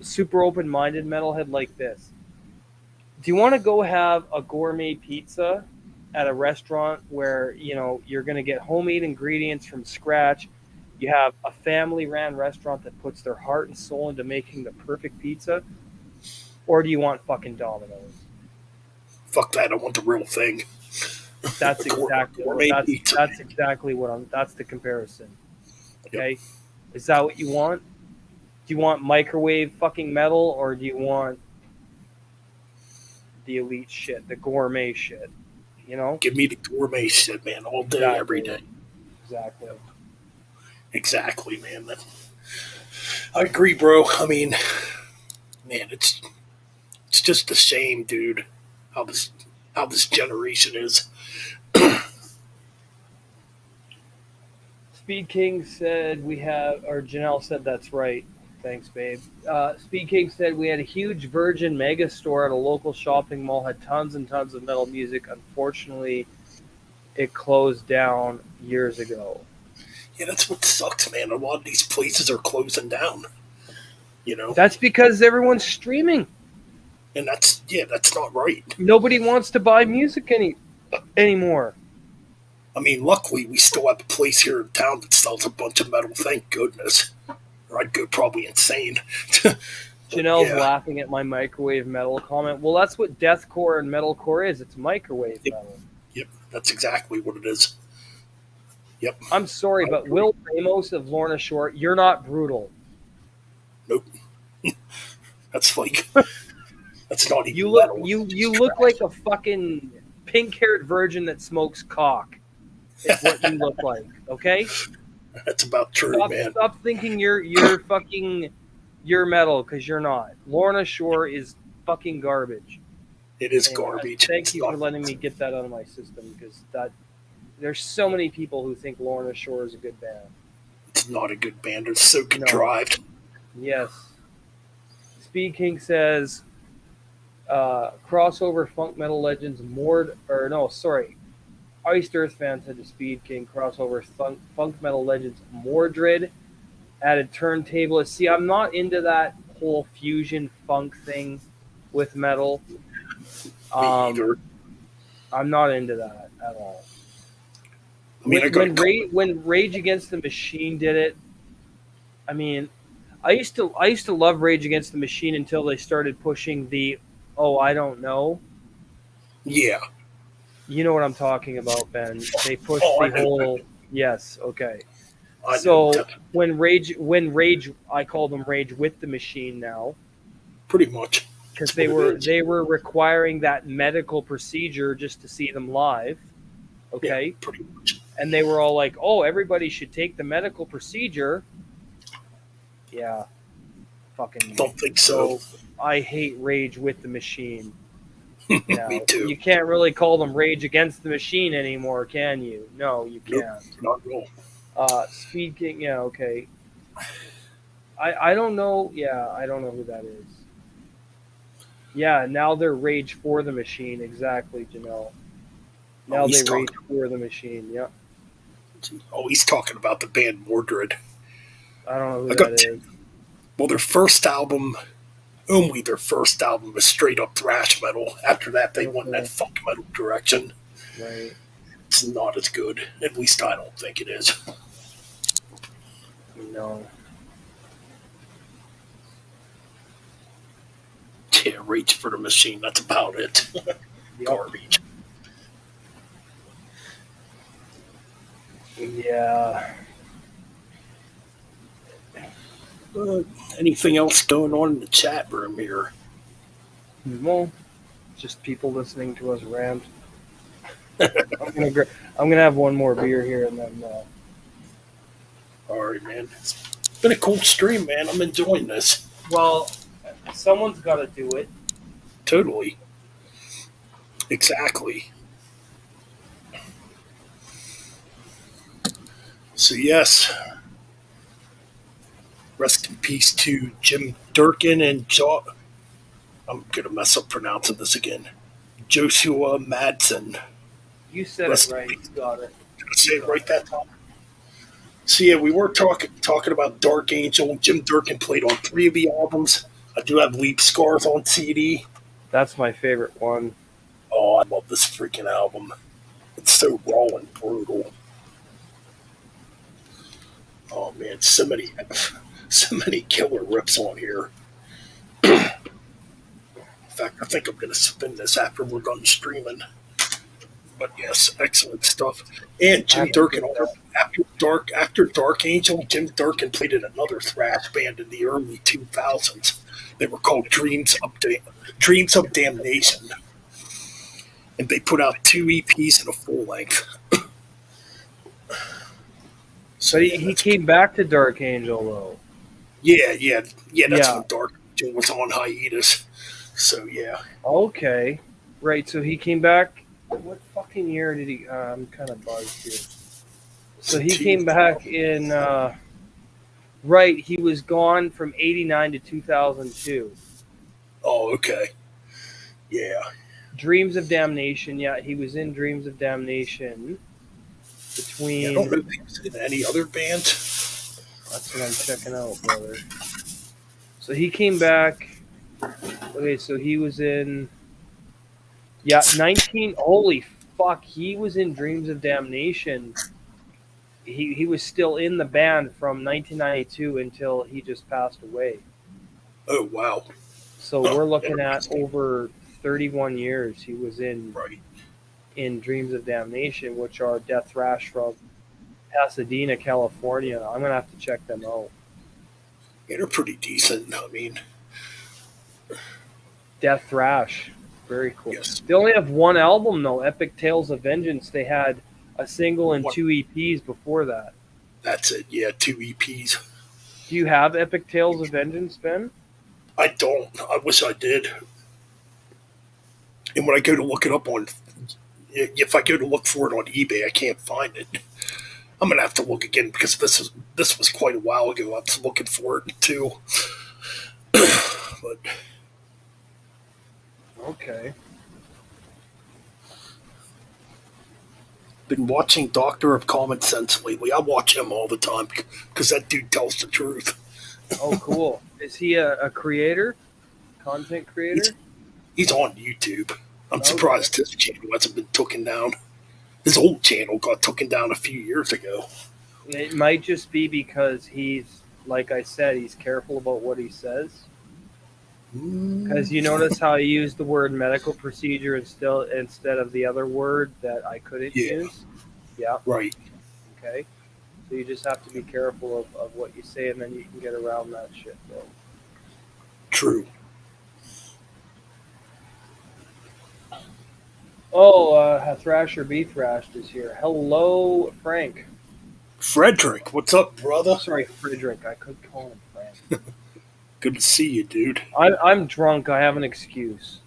super open-minded metalhead like this. Do you want to go have a gourmet pizza at a restaurant where you're going to get homemade ingredients from scratch? You have a family-ran restaurant that puts their heart and soul into making the perfect pizza, or do you want fucking Domino's? Fuck that. I want the real thing. That's exactly what Gourmet pizza. that's exactly what I'm. That's the comparison. Yep. Okay, is that what you want? Do you want microwave fucking metal, or do you want the elite shit, the gourmet shit? You know Give me the gourmet shit, man, all day, every exactly, day. exactly. Exactly, man. I agree, bro. I mean, man, it's just a shame, dude, how this generation is. Speed King said we have, or Janelle said that's right. Thanks, babe. Speed King said we had a huge Virgin mega store at a local shopping mall, had tons and tons of metal music. Unfortunately, it closed down years ago. Yeah, that's what sucks, man. A lot of these places are closing down. You know, That's because everyone's streaming. and that's not right. Nobody wants to buy music anymore. I mean, luckily we still have a place here in town that sells a bunch of metal. Thank goodness. Or I'd go probably insane. But Janelle's yeah, laughing at my microwave metal comment. Well, that's what deathcore and metalcore is. It's microwave yep, metal. yep, that's exactly what it is. Yep, I'm sorry, I but agree. Will Ramos of Lorna Shore, you're not brutal. Nope, that's like that's not You even look metal. you It's you just look trash. like a fucking pink-haired virgin that smokes cock. Is what you look like. Okay? That's about true, Stop man. stop thinking you're fucking you're metal because you're not. Lorna Shore is fucking garbage. It is Anyway, garbage. thank It's you for not. letting me get that out of my system because that there's so many people who think Lorna Shore is a good band. It's not a good band. It's so No. contrived. Yes. Speed King says crossover funk metal legends Mord or no, sorry. Iced Earth fan said to Speed King crossover funk metal legends Mordred added turntablist. See, I'm not into that whole fusion funk thing with metal. Me Um, either. I'm not into that at all. I mean, I got a couple. When Rage Against the Machine did it, I mean, I used to love Rage Against the Machine until they started pushing the oh I don't know. Yeah. You know what I'm talking about, Ben. They pushed Oh, I the know. whole yes, okay. I know. So when Rage I call them Rage with the Machine now Pretty much. because That's they what it were is. they were requiring that medical procedure just to see them live, Yeah, okay? pretty much. And they were all like, "Oh, everybody should take the medical procedure." Yeah, fucking Don't think so. so I hate Rage with the Machine. Me Now, too. you can't really call them Rage Against the Machine anymore, can you? No, you Nope. can't. Not at all. Speed King, yeah, okay. I don't know. Yeah, I don't know who that is. Yeah, now they're Rage for the Machine. Exactly, Janelle. Oh, Now he's they Rage talking. for the Machine. Yeah, Oh, he's talking about the band Mordred. I don't know who I that got. is. Well, their first album, only their first album, was straight up thrash metal. After that, they went in that Okay, funk metal direction. right. It's not as good. At least I don't think it is. No. Yeah, Rage for the Machine. That's about it. Yep. Garbage. Yeah. Uh, Anything else going on in the chat room here? Well, just people listening to us rant. I'm gonna have one more beer here and then. All right, man. It's been a cool stream, man. I'm enjoying this. Well, someone's got to do it. Totally. Exactly. So, yes, rest in peace to Jim Durkin and I'm going to mess up pronouncing this again. Josua Madsen. You said it Rest in right. peace. You got it. Did I You say it got right it. that time? So yeah, we were talking about Dark Angel. Jim Durkin played on three of the albums. I do have Leap Scars on CD. That's my favorite one. Oh, I love this freaking album. It's so raw and brutal. Oh man, so many killer rips on here. In fact, I think I'm gonna spin this after we're done streaming. But yes, excellent stuff. And I Jim have to Durkin, dig it up. after Dark Angel, Jim Durkin played in another thrash band in the early 2000s. They were called Dreams of Damnation, and they put out two EPs and a full length. So But yeah, he came back to Dark Angel though. yeah. That's Yeah. when Dark Angel was on hiatus. So yeah, Okay. Right. So he came back. What fucking year did he? I'm kind of buzzed here. it's So a he two. came back in. Right. He was gone from '89 to 2002. Oh, okay, yeah, Dreams of Damnation. Yeah, he was in Dreams of Damnation yeah. I don't between. know if he was in any other band. That's what I'm checking out, brother. So he came back. Okay, so he was in. Yeah, 19. Holy fuck. He was in Dreams of Damnation. He was still in the band from 1992 until he just passed away. Oh wow, So huh? we're looking at Interesting. over 31 years he was Right. in Dreams of Damnation, which are death thrash from Pasadena, California. I'm gonna have to check them out. Yeah, they're pretty decent. I mean, Death thrash, very cool. yes, They only have one album though, Epic Tales of Vengeance. They had a single and one, two EPs before that. that's it. Yeah, two EPs. Do you have Epic Tales of Vengeance, Ben? I don't. I wish I did. And when I go to look it up on, if I go to look for it on eBay, I can't find it. I'm gonna have to look again because this was quite a while ago. I was looking for it too. But Okay. been watching Doctor of Common Sense lately. I watch him all the time because that dude tells the truth. Oh, cool. Is he a creator, content He's creator? he's on YouTube. I'm Okay. surprised his channel hasn't been taken down. His old channel got taken down a few years ago. It might just be because he's, like I said, he's careful about what he says. Because Mm, you notice how he used the word medical procedure instead of the other word that I couldn't yeah, use. Yeah. right. Okay. So you just have to be careful of what you say, and then you can get around that shit, bro. True. Oh, Thrasher B Thrashed is here. Hello, Frank. Frederick, what's up, brother? Sorry, Frederick. I could call him Frank. Good to see you, dude. I'm drunk. I have an excuse.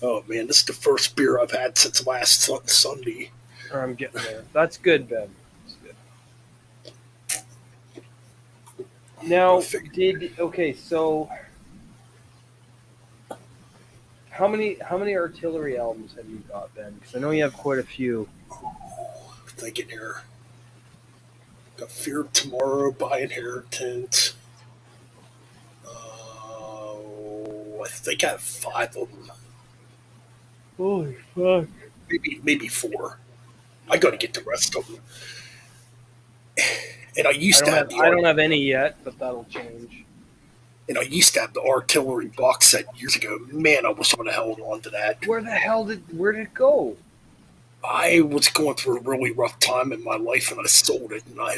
Oh man, this is the first beer I've had since last Sunday. Or I'm getting there. That's good, Ben. That's good. I Now, figured, okay? So, how many artillery albums have you got, Ben? Because I know you have quite a few. thinking here. Got Fear of Tomorrow by Inheritance. I think I have five of them. Holy fuck! Maybe four. I got to get the rest of them. And I I used to don't have have the I don't have any yet, but that'll change. artillery box set years ago. Man, I wish I would have held on to that. Where did it go? I was going through a really rough time in my life, and I sold it, and I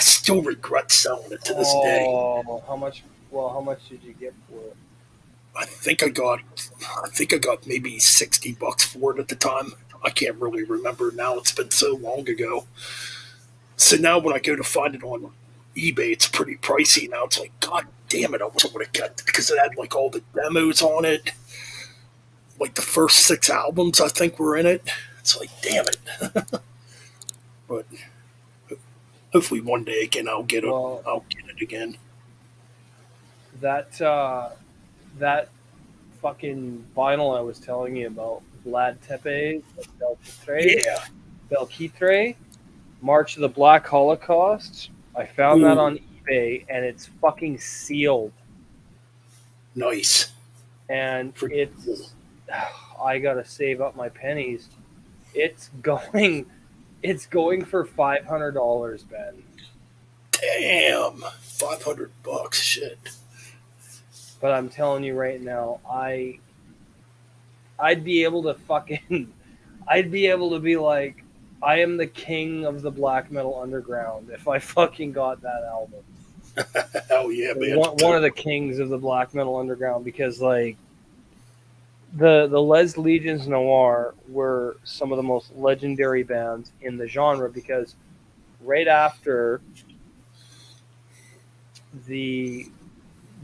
still regret selling it to this day. Oh, how much? Well, how much did you get for it? I think I got, I think I got maybe $60 for it at the time. I can't really remember now. It's been so long ago. So now when I go to find it on eBay, it's pretty pricey now. It's like, God damn it, I wish I would have kept it because it had like all the demos on it. Like the first six albums, I think, were in it. It's like, damn it. But hopefully one day again, Well, I'll get it again. that fucking vinyl I was telling you about, Vlad Tepes, Yeah, Belkitre. March of the Black Holocaust. I found that Ooh, on eBay, and it's fucking sealed. nice. And Freaking cool. it's I gotta save up my pennies. It's going it's going for $500, Ben. Damn. $500. Shit. But I'm telling you right now, I'd be able to fucking I'd be able to be like, I am the king of the black metal underground if I fucking got that album. Hell yeah, man. One of the kings of the black metal underground, because like the Les Legions Noir were some of the most legendary bands in the genre, because right after the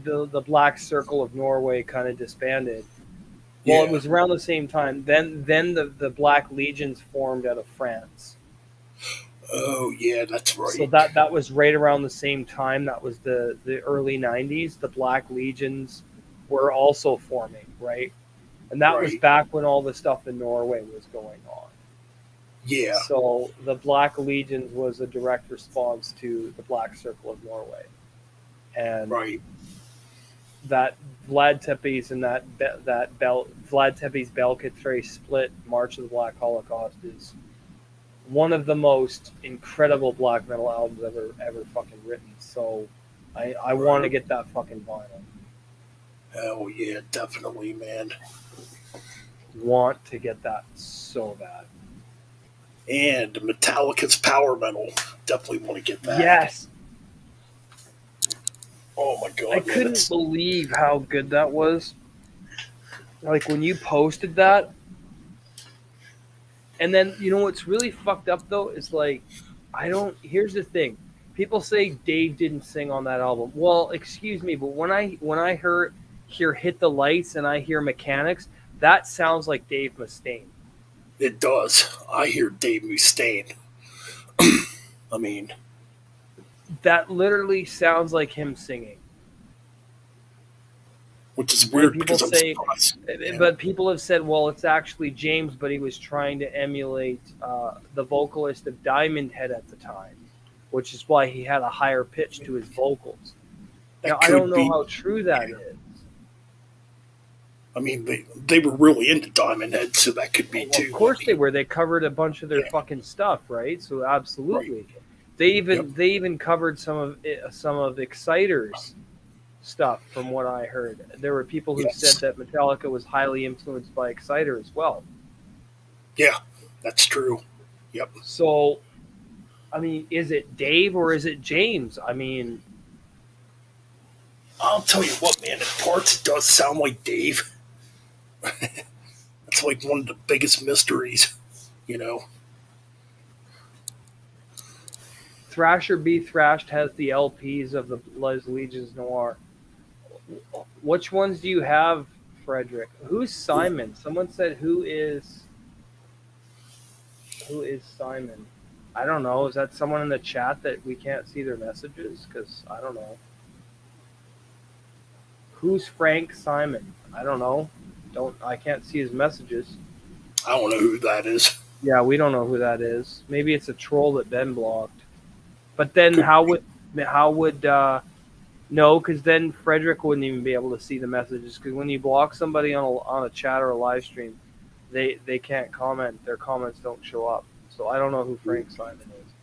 the Black Circle of Norway kind of disbanded. Well, it Yeah. was around the same time. Then the Black Legions formed out of France. Oh, yeah, that's So right. that was right around the same time. That was the early '90s. The Black Legions were also forming, right? And that was Right. back when all the stuff in Norway was going on. Yeah. So the Black Legions was a direct response to the Black Circle of Norway, and Right. that Vlad Tepes and Vlad Tepes Belkacre split, March of the Black Holocaust, is one of the most incredible black metal albums ever fucking written. So I want Right. to get that fucking vinyl. Hell yeah, definitely, man. Want to get that so bad. And Metallica's Power Metal. Definitely want to get that. Yes, Oh my I god, man. couldn't That's believe how good that was. Like when you posted that, and then you know what's really fucked up though is like, I don't. Here's the thing: people say Dave didn't sing on that album. Well, excuse me, but when I hear "Hit the Lights" and I hear "Mechanics," that sounds like Dave Mustaine. it does. I hear Dave Mustaine. I mean, That literally sounds like him singing. which is And weird people because I'm say, surprised. Yeah. but people have said, well, it's actually James, but he was trying to emulate the vocalist of Diamond Head at the time, which is why he had a higher pitch to his vocals. Now, That I don't could know be. how true that is. I mean, they were really into Diamond Head, so that could be Well, of too. I course they mean, were. They covered a bunch of their yeah, fucking stuff, right? So right. absolutely, Yep. they even covered some of Exciter's stuff. From what I heard, there were people who said Yes. that Metallica was highly influenced by Exciter as well. Yeah, that's true. Yep. So, I mean, is it Dave or is it James? I mean, I'll tell you what, man. In parts, it does sound like Dave. It's like one of the biggest mysteries, you know. Thrasher Be Thrashed has the LPs of the Les Legions Noir. Which ones do you have, Frederick? Who's Simon? Someone said who is Simon? I don't know. Is that someone in the chat that we can't see their messages? Because I don't know. Who's Frank Simon? I don't know. Don't I can't see his messages. I don't know who that is. Yeah, we don't know who that is. Maybe it's a troll that Ben blocked. But then Could how would no? Because then Frederick wouldn't even be able to see the messages. Because when you block somebody on a chat or a live stream, they can't comment. Their comments don't show up. So I don't know who Frank Simon is.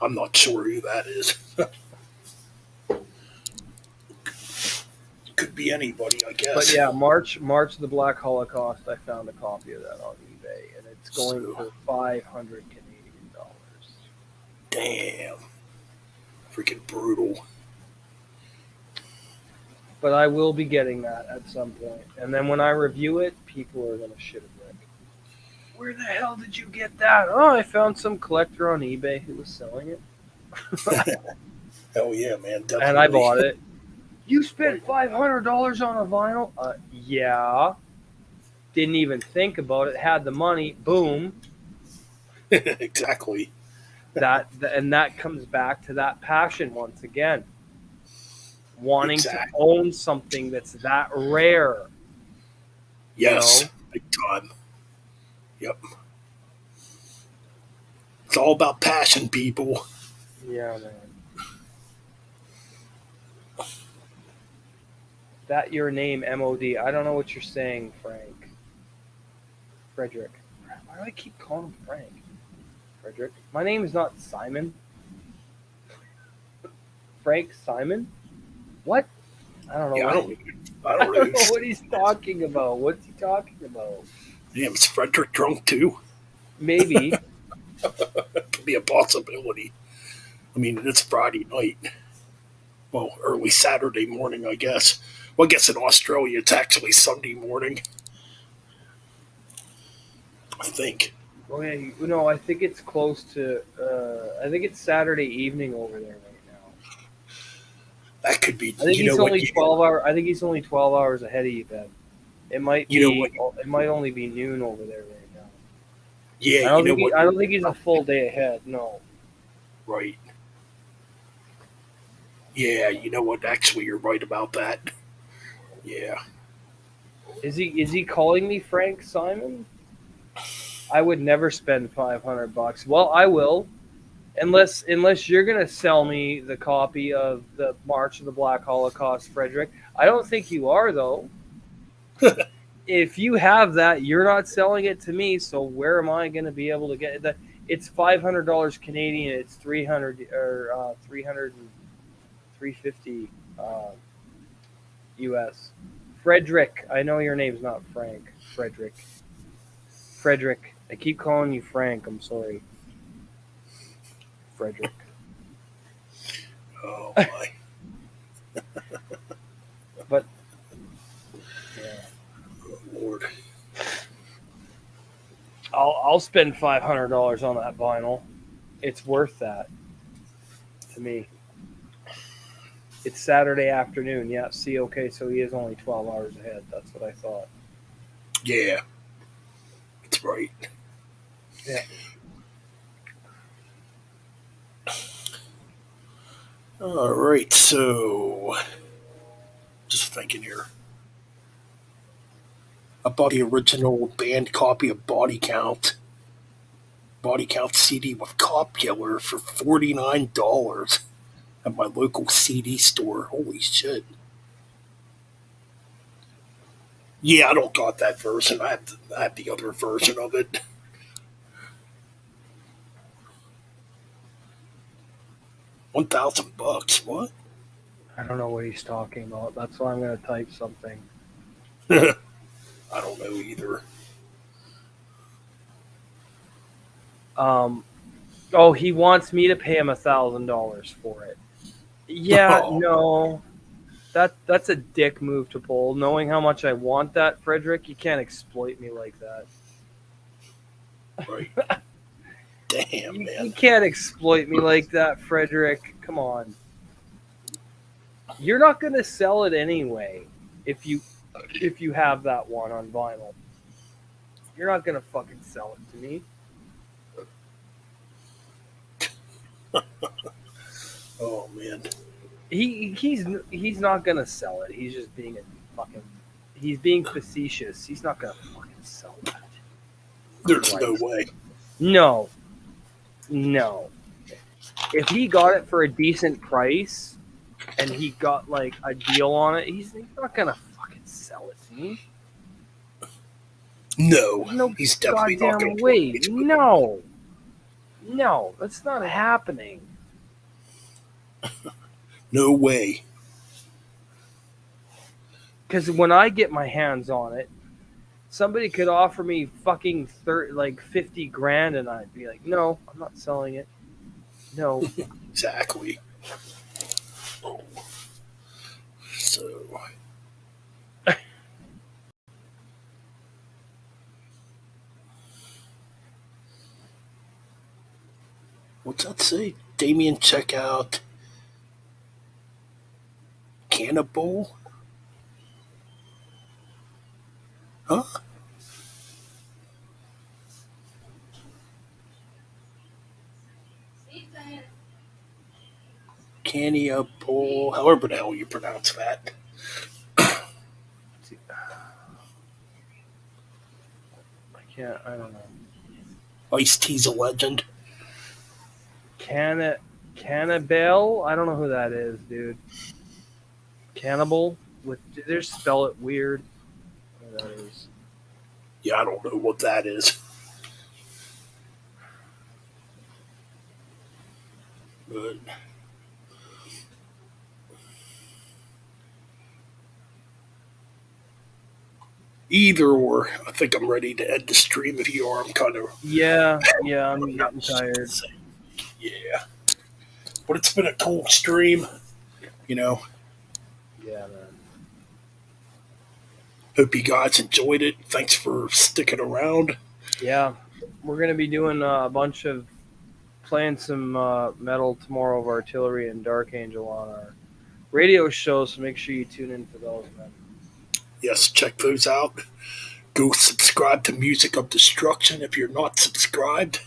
I'm not sure who that is. Could be anybody, I But guess. yeah, March of the Black Holocaust. I found a copy of that on eBay, and it's going So, for 500 Canadian dollars. damn, freaking brutal. But I will be getting that at some point. And then when I review it, people are gonna shit a brick. Where the hell did you get that? Oh, I found some collector on eBay who was selling it, Hell yeah, man, and I definitely. bought it. You spent Right. $500 on a vinyl? Yeah. Didn't even think about it. Had the money. Boom. Exactly. And that comes back to that passion once again, wanting to Exactly. own something that's that rare. You Yes, know. big time. Yep. It's all about passion, people. Yeah, man. That your name, MOD. I don't know what you're saying, Frank. Frederick. Why do I keep calling him Frank? Frederick. My name is not Simon. Frank Simon? What? I don't know Yeah, what I I don't know. don't know what he's talking about. What's he talking about? Damn, is Frederick drunk too? Maybe. Could be a possibility. I mean, it's Friday night. Well, early Saturday morning, I guess. Well, I guess in Australia it's actually Sunday morning. I think Okay, no, I think it's close to. I think it's Saturday evening over there right now. that could be. I think he's only 12 hour. I think he's only 12 hours ahead of you, Ben. It might You know what? be. It might only be noon over there right now. Yeah, I you don't know think. what? I You're don't think he's a full day ahead. No. right. Yeah, you know what? Actually, you're right about that. Yeah. Is he? Is he calling me Frank Simon? I would never spend $500. Well, I will, unless you're gonna sell me the copy of the March of the Black Holocaust, Frederick. I don't think you are though. If you have that, you're not selling it to me. So where am I going to be able to get that? It's $500 Canadian. It's 300 or 300 and 350 US. Frederick, I know your name's not Frank. Frederick. Frederick. I keep calling you Frank. I'm sorry. Frederick. Oh my. But yeah, Lord. I'll spend $500 on that vinyl. It's worth that to me. It's Saturday afternoon. Yeah, see, okay, so he is only 12 hours ahead. That's what I thought. Yeah, that's right. Yeah. All right, so just thinking here. I bought the original band copy of Body Count CD with Cop Killer for $49 at my local CD store. Holy shit. Yeah, I don't got that version. I have the other version of it. 1,000 bucks. What? I don't know what he's talking about. That's why I'm going to type something. I don't know either. Um, oh, he wants me to pay him $1,000 for it. Yeah, Oh, no, that's a dick move to pull. Knowing how much I want that, Frederick, you can't exploit me like that. right. Damn, You man. can't exploit me like that, Frederick. Come on. You're not going to sell it anyway if you have that one on vinyl. You're not going to fucking sell it to me. Oh, man. He's not gonna sell it. He's just being a fucking. He's being facetious. He's not gonna fucking sell that. There's no Christ. way. No, no. If he got it for a decent price and he got like a deal on it, he's not gonna fucking sell it to me. No. There's no He's definitely not going goddamn to play way. it. No, no, that's not happening. No way. Because when I get my hands on it, somebody could offer me fucking 50 grand, and I'd be like, no, I'm not selling it. No. Exactly. So, what's that say? Damien, check out Cannibal? Huh? Cannibal, however the hell you pronounce that. I can't. I don't know. Ice T's a legend. Canna Cannibal. I don't know who that is, dude. Cannibal with they just spell it weird. What that is. Yeah, I don't know what that is. But either or, I think I'm ready to end the stream. If you are, I'm kind of Yeah, yeah, I'm getting tired. yeah. But it's been a cool stream. You know, Yeah, man. hope you guys enjoyed it. Thanks for sticking around. Yeah, we're gonna be doing a bunch of playing some metal tomorrow of Artillery and Dark Angel on our radio show. So make sure you tune in for those, man. Yes, check those out. Go subscribe to Music of Destruction if you're not subscribed.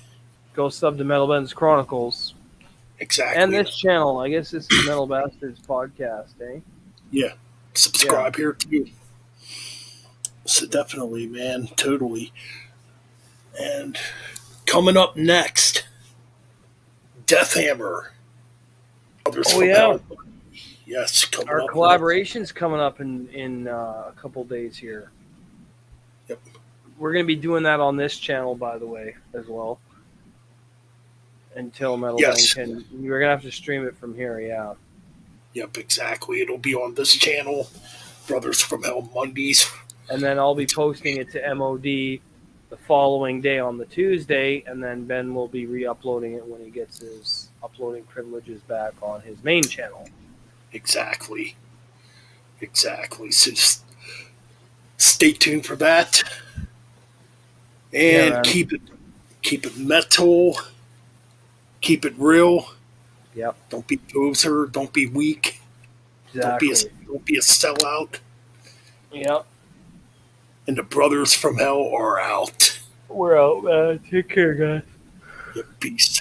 Go sub to Metal Ben's Chronicles and Exactly. this channel. I guess this is Metal Bastards podcast, eh? Yeah. Yeah. Subscribe here too. So definitely, man, totally. And coming up next, Death Hammer. Others Oh from yeah. Hell. Yes, coming Our up next. collaboration's coming up in a couple days here. Yep. We're gonna be doing that on this channel, by the way, as well. Until Metal Ben Yes. can, you're gonna have to stream it from here. Yeah. Yep, exactly. It'll be on this channel, Brothers from Hell Mondays. And then I'll be posting it to MOD the following day on the Tuesday, and then Ben will be re-uploading it when he gets his uploading privileges back on his main channel. Exactly. Exactly. So just stay tuned for that. Yeah, And man. keep it metal, keep it real. Yep, Don't be poser, don't be weak, exactly. don't be a sellout. Yep. And the Brothers from Hell are out. We're out, man. Take care, guys. Yep, peace.